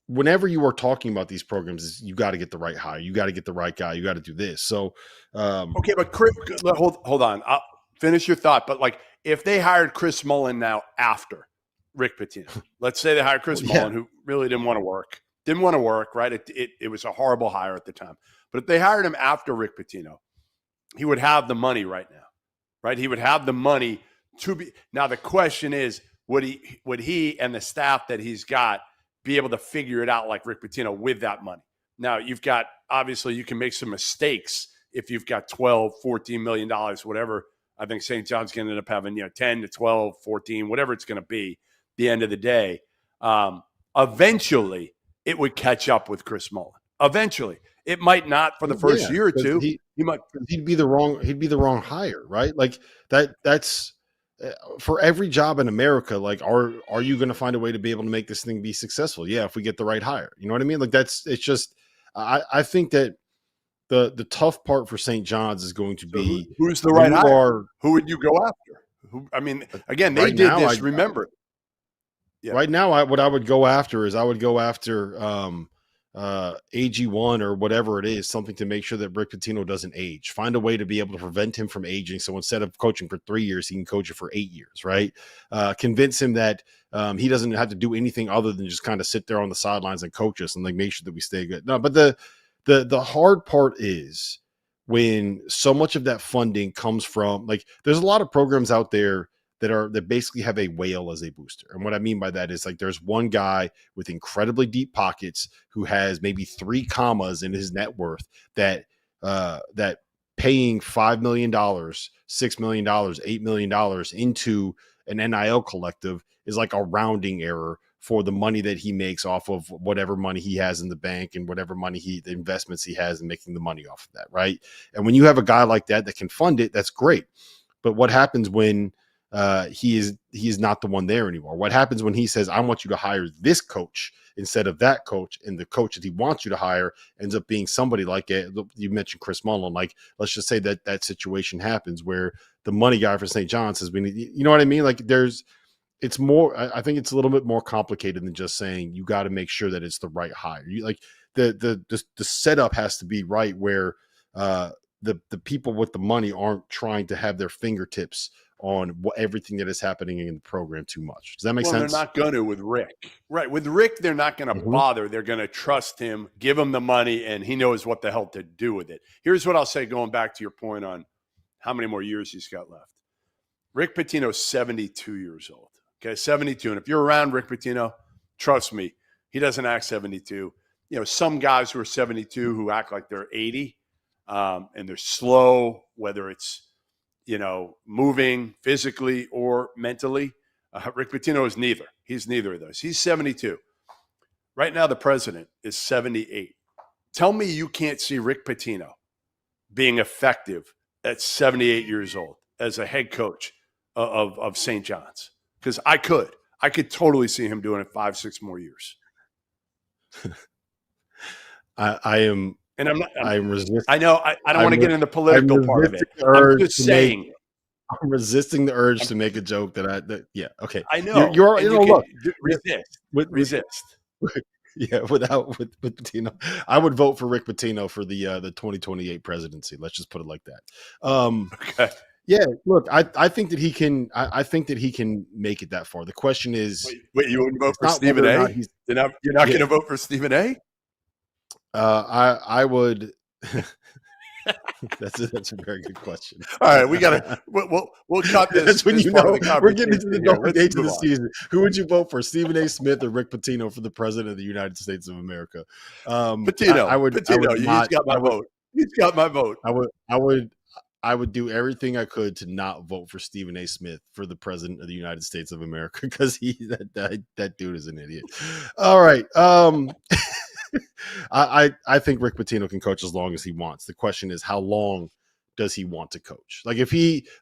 whenever you are talking about these programs, you got to get the right hire. You got to get the right guy. You got to do this. So, okay, but Chris, hold on. I'll finish your thought. But if they hired Chris Mullen now after Rick Pitino, let's say they hired Chris Mullen, who really didn't want to work, right? It was a horrible hire at the time. But if they hired him after Rick Pitino, he would have the money right now, right? He would have the money to be. Now the question is, would he and the staff that he's got be able to figure it out like Rick Pitino with that money? Now obviously you can make some mistakes if you've got $12, $14 million, whatever. I think St. John's going to end up having, 10 to 12, 14, whatever it's going to be the end of the day. Eventually it would catch up with Chris Mullen. Eventually. It might not for the first year or two. He'd be the wrong hire, right? That's for every job in America. Are you going to find a way to be able to make this thing be successful? Yeah, if we get the right hire, you know what I mean? It's just, I think that the tough part for St. John's is going to be who's the right hire. Who would you go after? Again, they did this. Remember, right now, what I would go after is AG1 or whatever it is, something to make sure that Rick Pitino doesn't age. Find a way to be able to prevent him from aging. So instead of coaching for 3 years, he can coach it for 8 years, right? Convince him that he doesn't have to do anything other than just kind of sit there on the sidelines and coach us and make sure that we stay good. No, but the hard part is when so much of that funding comes from there's a lot of programs out there that basically have a whale as a booster. And what I mean by that is there's one guy with incredibly deep pockets who has maybe 3 commas in his net worth that paying $5 million, $6 million, $8 million into an NIL collective is like a rounding error for the money that he makes off of whatever money he has in the bank and whatever money the investments he has and making the money off of that. Right. And when you have a guy like that can fund it, that's great. But what happens when he is not the one there anymore? What happens when he says, I want you to hire this coach instead of that coach, and the coach that he wants you to hire ends up being somebody like you mentioned Chris Mullen. Like, let's just say that situation happens where the money guy for St. John's has been, you know what I mean? Like it's more, I think it's a little bit more complicated than just saying you got to make sure that it's the right hire. You like the setup has to be right where the people with the money aren't trying to have their fingertips on everything that is happening in the program too much. Does that make sense? They're not going to with Rick. Right. With Rick, they're not going to bother. They're going to trust him, give him the money, and he knows what the hell to do with it. Here's what I'll say, going back to your point on how many more years he's got left. Rick Pitino's 72 years old. Okay, 72. And if you're around Rick Pitino, trust me, he doesn't act 72. You know, some guys who are 72 who act like they're 80, and they're slow, whether it's, you know, moving physically or mentally. Rick Pitino is neither. He's neither of those. He's 72. Right now, the president is 78. Tell me you can't see Rick Pitino being effective at 78 years old as a head coach of St. John's. Because I could totally see him doing it 5-6 more years. I am. And I'm resisting. I know. I don't want to get into the political part of it. I'm just saying. I'm resisting the urge to make a joke yeah. Okay. I know. You're look. Resist. Yeah. With Pitino, I would vote for Rick Pitino for the 2028 presidency. Let's just put it like that. Okay. Yeah. Look, I think that he can. I think that he can make it that far. The question is, wait, you wouldn't vote for Stephen A? You're not going to vote for Stephen A? I would. That's a very good question. All right, we'll cut this. That's when you know we're getting into the dark days of the season. Who would you vote for, Stephen A. Smith or Rick Pitino for the president of the United States of America? Pitino. He's got my vote. He's got my vote. I would do everything I could to not vote for Stephen A. Smith for the president of the United States of America because that dude is an idiot. All right. I think Rick Pitino can coach as long as he wants. The question is, how long does he want to coach? Like, if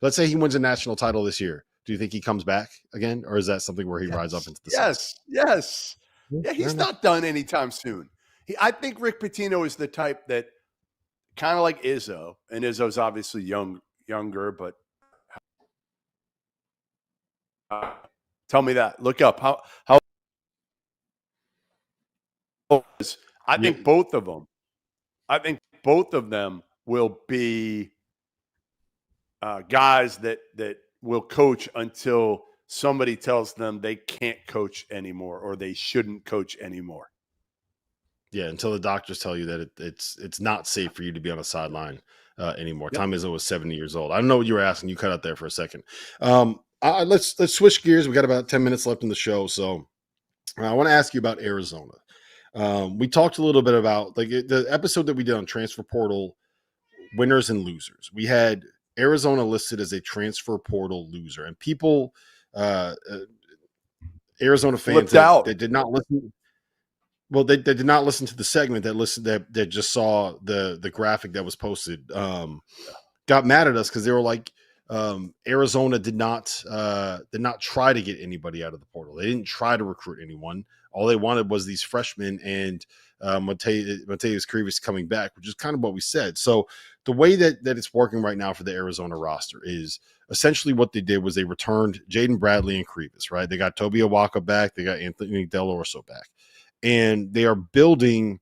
let's say he wins a national title this year, do you think he comes back again? Or is that something where he rides up into the Yes. Yeah, he's not done anytime soon. I think Rick Pitino is the type that kind of like Izzo, and Izzo's obviously younger, but tell me that. Look up how I think both of them. I think both of them will be guys that will coach until somebody tells them they can't coach anymore or they shouldn't coach anymore. Yeah, until the doctors tell you that it's not safe for you to be on a sideline anymore. Tom Izzo was 70 years old. I don't know what you were asking. You cut out there for a second. Let's switch gears. We got about 10 minutes left in the show, so I want to ask you about Arizona. We talked a little bit about the episode that we did on transfer portal winners and losers. We had Arizona listed as a transfer portal loser, and people, Arizona fans that did not listen. Well, they did not listen to the segment that just saw the graphic that was posted. Got mad at us because they were like, Arizona did not try to get anybody out of the portal. They didn't try to recruit anyone. All they wanted was these freshmen and Mateus Krivas coming back, which is kind of what we said. So the way that it's working right now for the Arizona roster is essentially what they did was they returned Jaden Bradley and Krivas, right? They got Toby Awaka back. They got Anthony Del Orso back. And they are building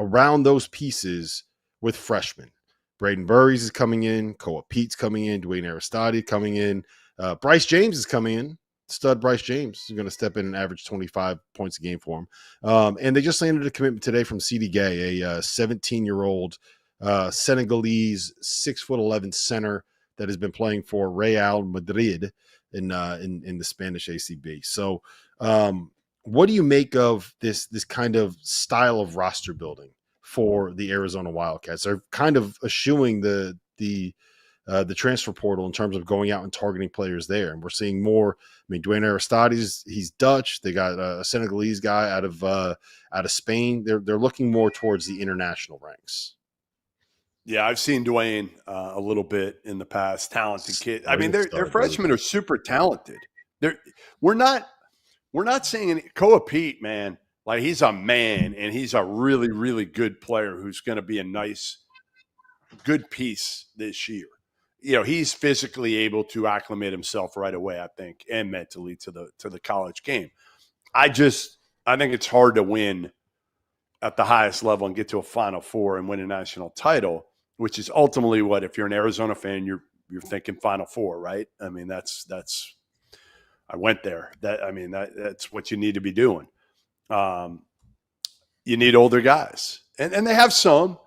around those pieces with freshmen. Braden Burries is coming in. Koa Pete's coming in. Dwayne Aristide coming in. Bryce James is coming in. Stud Bryce James is going to step in and average 25 points a game for him. And they just landed a commitment today from Sidi Gueye, a 17-year-old Senegalese 6'11" center that has been playing for Real Madrid in the Spanish ACB. So what do you make of this kind of style of roster building for the Arizona Wildcats? They're kind of eschewing the the transfer portal in terms of going out and targeting players there. And we're seeing more. I mean, Dwayne Aristides, he's Dutch. They got a Senegalese guy out of Spain. They're looking more towards the international ranks. Yeah, I've seen Dwayne a little bit in the past. Talented kid. I mean, their freshmen are super talented. We're not saying Koa Pete, man. Like, he's a man, and he's a really, really good player who's going to be a nice, good piece this year. He's physically able to acclimate himself right away, I think, and mentally to the college game. I think it's hard to win at the highest level and get to a Final Four and win a national title, which is ultimately what, if you're an Arizona fan, you're thinking Final Four, right? I mean, that's I went there. That's what you need to be doing. You need older guys, and they have some,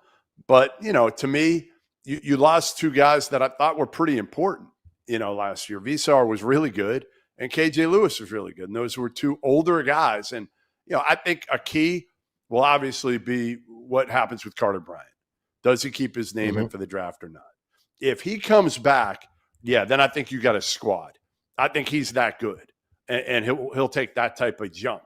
but to me, you lost two guys that I thought were pretty important, last year. Visar was really good, and KJ Lewis was really good. And those were two older guys. And, I think a key will obviously be what happens with Carter Bryant. Does he keep his name in for the draft or not? If he comes back, then I think you got a squad. I think he's that good, and he'll take that type of jump.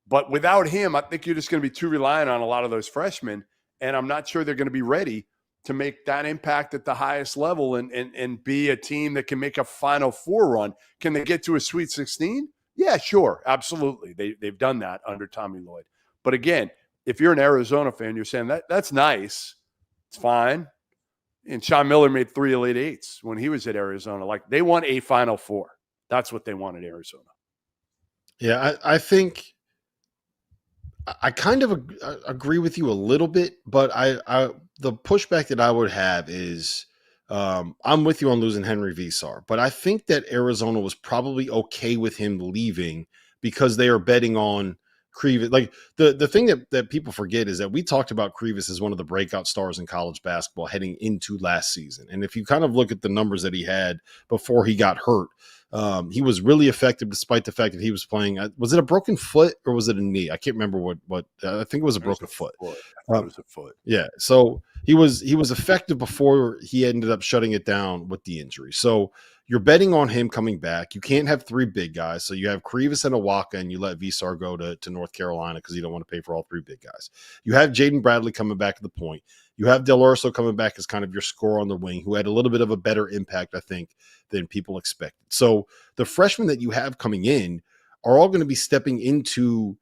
But without him, I think you're just going to be too reliant on a lot of those freshmen, and I'm not sure they're going to be ready to make that impact at the highest level and be a team that can make a Final Four run. Can they get to a Sweet 16? Yeah, sure. Absolutely. They've done that under Tommy Lloyd. But again, if you're an Arizona fan, you're saying that's nice. It's fine. And Sean Miller made 3 Elite Eights when he was at Arizona. Like, they won a Final Four. That's what they want at Arizona. Yeah, I think I kind of agree with you a little bit, but the pushback that I would have is I'm with you on losing Henry Visar, but I think that Arizona was probably okay with him leaving because they are betting on Krivas. Like, the thing that people forget is that we talked about Krivas as one of the breakout stars in college basketball heading into last season. And if you kind of look at the numbers that he had before he got hurt, he was really effective despite the fact that he was playing. Was it a broken foot or was it a knee? I can't remember what I think it was a broken foot. It was a foot. Yeah. So he was effective before he ended up shutting it down with the injury. So you're betting on him coming back. You can't have 3 big guys. So you have Krivas and Awaka, and you let Visar go to North Carolina because you don't want to pay for all 3 big guys. You have Jaden Bradley coming back to the point. You have Del Urso coming back as kind of your scorer on the wing, who had a little bit of a better impact, I think, than people expected. So the freshmen that you have coming in are all going to be stepping into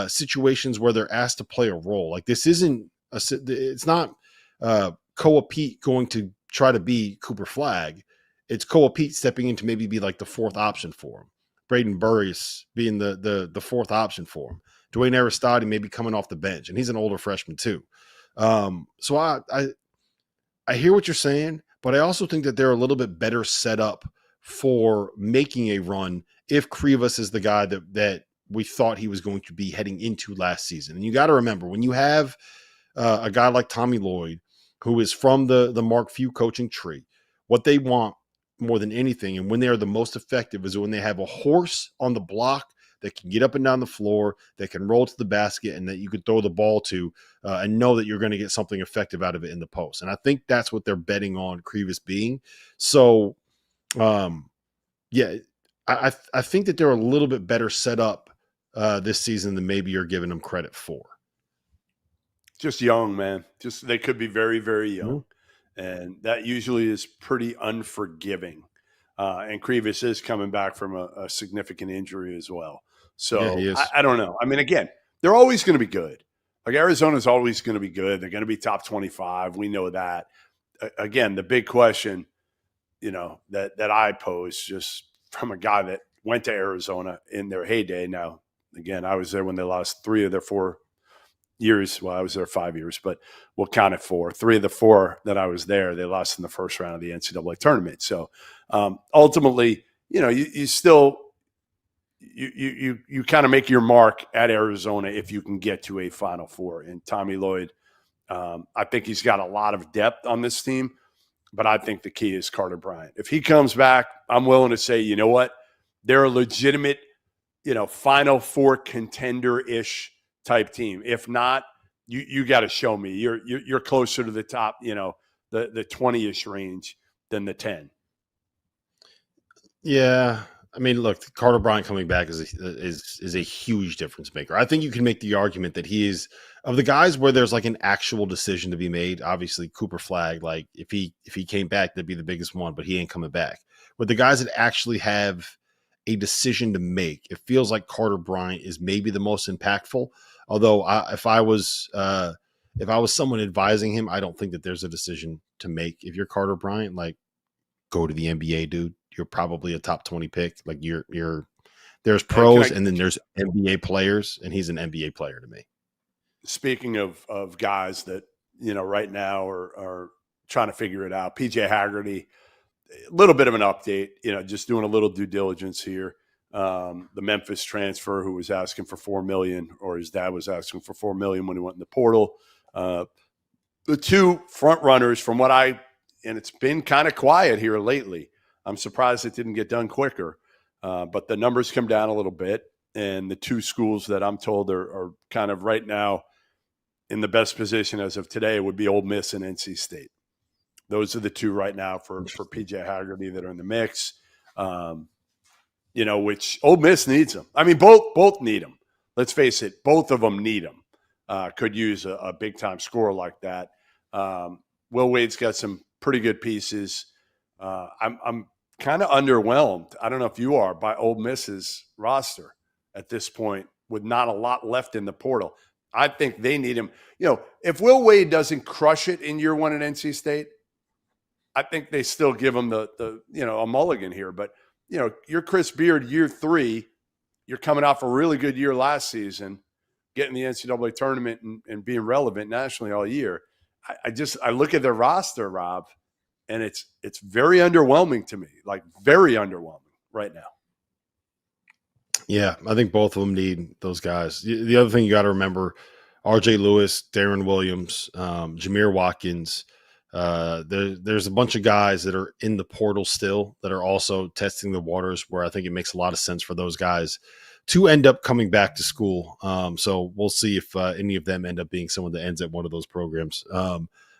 situations where they're asked to play a role. Like, this isn't it's not Koa Pete going to try to be Cooper Flagg. It's Koa Pete stepping in to maybe be like the 4th option for him. Braden Burris being the 4th option for him. Dwayne Aristide maybe coming off the bench, and he's an older freshman too. So I hear what you're saying, but I also think that they're a little bit better set up for making a run if Krivas is the guy that we thought he was going to be heading into last season. And you got to remember, when you have a guy like Tommy Lloyd, who is from the Mark Few coaching tree, what they want more than anything, and when they are the most effective, is when they have a horse on the block that can get up and down the floor, that can roll to the basket, and that you could throw the ball to and know that you're going to get something effective out of it in the post. And I think that's what they're betting on Krivas being. So, I think that they're a little bit better set up this season than maybe you're giving them credit for. Just young, man. They could be very, very young. Mm-hmm. And that usually is pretty unforgiving. And Krivas is coming back from a significant injury as well. So I don't know. I mean, again, they're always going to be good. Like, Arizona's always going to be good. They're going to be top 25. We know that. Again, the big question, that I pose, just from a guy that went to Arizona in their heyday. Now, again, I was there when they lost 3 of their 4 years. Well, I was there 5 years, but we'll count it 4. 3 of the 4 that I was there, they lost in the first round of the NCAA tournament. So ultimately, you still kind of make your mark at Arizona if you can get to a Final Four. And Tommy Lloyd, I think he's got a lot of depth on this team, but I think the key is Carter Bryant. If he comes back, I'm willing to say, you know what, they're a legitimate, Final Four contender-ish type team. If not, you got to show me you're closer to the top, the 20-ish range than the 10. Yeah. I mean, look, Carter Bryant coming back is a huge difference maker. I think you can make the argument that he is, of the guys where there's like an actual decision to be made. Obviously, Cooper Flagg, like if he came back, that'd be the biggest one, but he ain't coming back. But the guys that actually have a decision to make, it feels like Carter Bryant is maybe the most impactful. Although if I was someone advising him, I don't think that there's a decision to make. If you're Carter Bryant, like, go to the NBA, dude. You're probably a top 20 pick. Like there's pros and then there's NBA players, and he's an NBA player to me. Speaking of guys that, right now are trying to figure it out, PJ Haggerty, a little bit of an update, just doing a little due diligence here. The Memphis transfer who was asking for $4 million, or his dad was asking for $4 million when he went in the portal. The two front runners from and it's been kind of quiet here lately. I'm surprised it didn't get done quicker, but the numbers come down a little bit. And the two schools that I'm told are kind of right now in the best position as of today would be Ole Miss and NC State. Those are the two right now for PJ Haggerty that are in the mix. Which Ole Miss needs them. I mean, both need them. Let's face it, both of them need them. Could use a big time scorer like that. Will Wade's got some pretty good pieces. I'm kind of underwhelmed. I don't know if you are, by Ole Miss's roster at this point, with not a lot left in the portal. I think they need him. If Will Wade doesn't crush it in year one at NC State, I think they still give him the a mulligan here. But you're Chris Beard, year 3. You're coming off a really good year last season, getting the NCAA tournament and being relevant nationally all year. I look at their roster, Rob, and it's very underwhelming to me, like very underwhelming right now. Yeah, I think both of them need those guys. The other thing you got to remember, R.J. Lewis, Darren Williams, Jameer Watkins, there's a bunch of guys that are in the portal still that are also testing the waters, where I think it makes a lot of sense for those guys to end up coming back to school. So we'll see if any of them end up being someone that ends at one of those programs.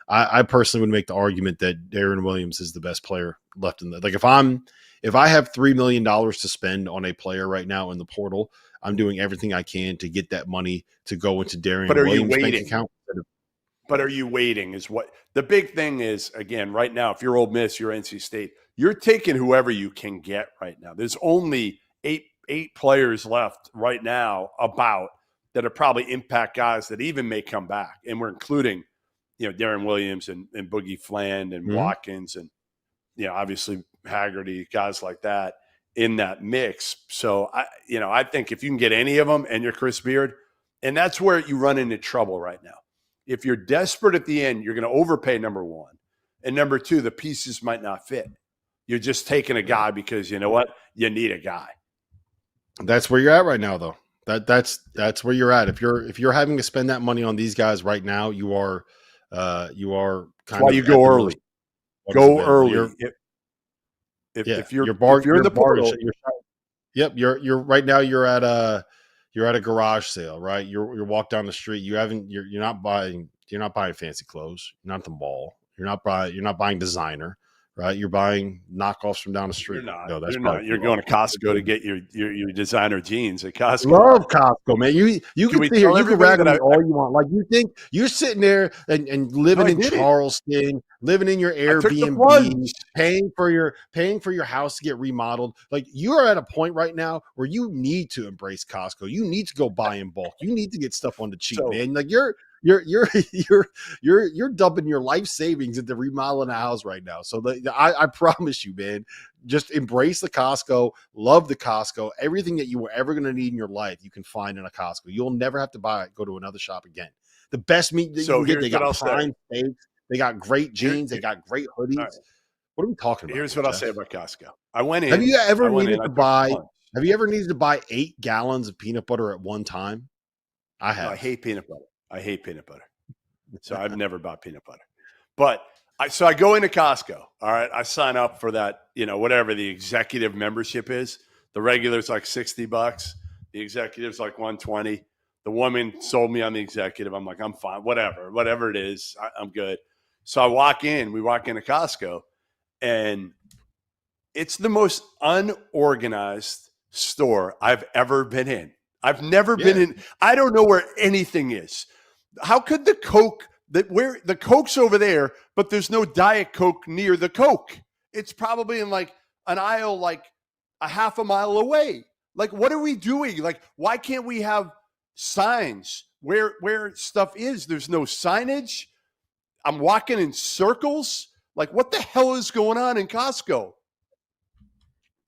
I personally would make the argument that Darren Williams is the best player left in the, like, if I have $3 million to spend on a player right now in the portal, I'm doing everything I can to get that money to go into Darren Williams' bank account. But are you waiting is what the big thing is. Again, right now, if you're Ole Miss, you're NC State, you're taking whoever you can get right now. There's only eight players left right now that are probably impact guys that even may come back. And we're including, Darren Williams and Boogie Fland and Watkins and, obviously Haggerty, guys like that in that mix. So, I think if you can get any of them and you're Chris Beard, and that's where you run into trouble right now. If you're desperate at the end, you're going to overpay, number one. And number two, the pieces might not fit. You're just taking a guy because, you know what? You need a guy. That's where you're at right now, though. That's where you're at. If you're having to spend that money on these guys right now, you are kind That's why you go early. Go early. If you're in the portal, you're right now. You're at a garage sale, right? You're walk down the street. You're not buying fancy clothes. You're not at the mall. You're not buying designer, right? You're buying knockoffs from down the street. You're not. No, you're not. You're going to Costco to get your designer jeans at Costco. Love Costco, man. You can see here. You can rag on me all you want. Like, you think you're sitting there and living in Charleston, living in your Airbnb, paying for your house to get remodeled. Like, you are at a point right now where you need to embrace Costco. You need to go buy in bulk. You need to get stuff on the cheap, man. Like, you're dumping your life savings into remodeling a house right now. So I promise you, man, just embrace the Costco, love the Costco. Everything that you were ever going to need in your life, you can find in a Costco. You'll never have to go to another shop again. The best meat that you can get, they got prime steaks, they got great jeans, they got great hoodies. Right. What are we talking about? Here's what I'll say about Costco. I went in. Have you ever needed to buy 8 gallons of peanut butter at one time? I have. No, I hate peanut butter. So I've never bought peanut butter. But I go into Costco. All right. I sign up for that, whatever the executive membership is. The regular's like $60. The executive's like $120. The woman sold me on the executive. I'm like, I'm fine. Whatever it is, I'm good. So we walk into Costco, and it's the most unorganized store I've ever been in. I've never been in. I don't know where anything is. How could the Coke where the Coke's over there, but there's no Diet Coke near the Coke? It's probably in like an aisle like a half a mile away. Like, what are we doing? Like, why can't we have signs where stuff is? There's no signage. I'm walking in circles. Like, what the hell is going on in Costco?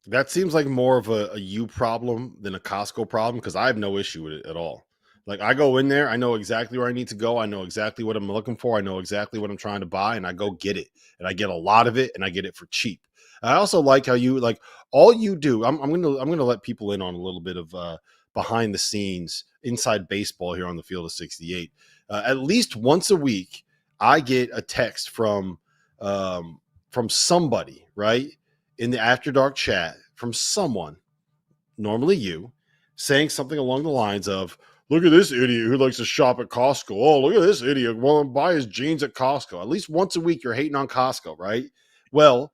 That seems like more of a you problem than a Costco problem, because I have no issue with it at all. Like, I go in there, I know exactly where I need to go. I know exactly what I'm looking for. I know exactly what I'm trying to buy, and I go get it. And I get a lot of it, and I get it for cheap. I also like how you, like, all you do. I'm gonna let people in on a little bit of behind the scenes, inside baseball here on the Field of 68. At least once a week, I get a text from somebody, right, in the After Dark chat, from someone, normally you, saying something along the lines of, "Look at this idiot who likes to shop at Costco. Oh, look at this idiot want to buy his jeans at Costco." At least once a week, you're hating on Costco, right? Well,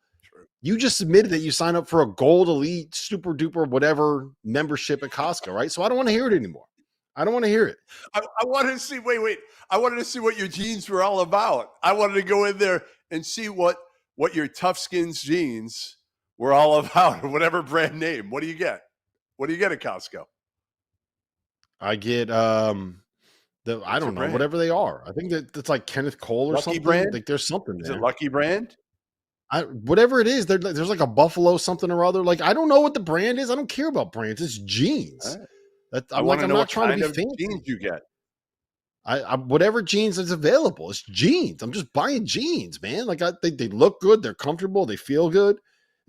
you just admitted that you signed up for a gold elite super duper whatever membership at Costco, right? So I don't want to hear it anymore. I don't want to hear it. I wanted to see, wait. I wanted to see what your jeans were all about. I wanted to go in there and see what your Tough Skins jeans were all about, or whatever brand name. What do you get? What do you get at Costco? I get I don't know, whatever they are. I think that it's like Kenneth Cole or Lucky something. brand? Like, there's something there. Is it Lucky Brand? Whatever it is, there's like a Buffalo something or other. Like, I don't know what the brand is. I don't care about brands. It's jeans. Right. I'm not trying to be fancy. Jeans you get. I whatever jeans is available. It's jeans. I'm just buying jeans, man. Like, they look good. They're comfortable. They feel good.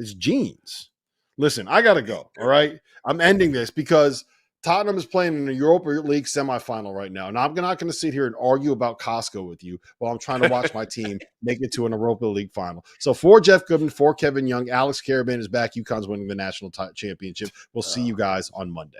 It's jeans. Listen, I gotta go. All right, I'm ending this because Tottenham is playing in the Europa League semifinal right now, and I'm not going to sit here and argue about Costco with you while I'm trying to watch my team make it to an Europa League final. So for Jeff Goodman, for Kevin Young, Alex Karaban is back. UConn's winning the national championship. We'll see you guys on Monday.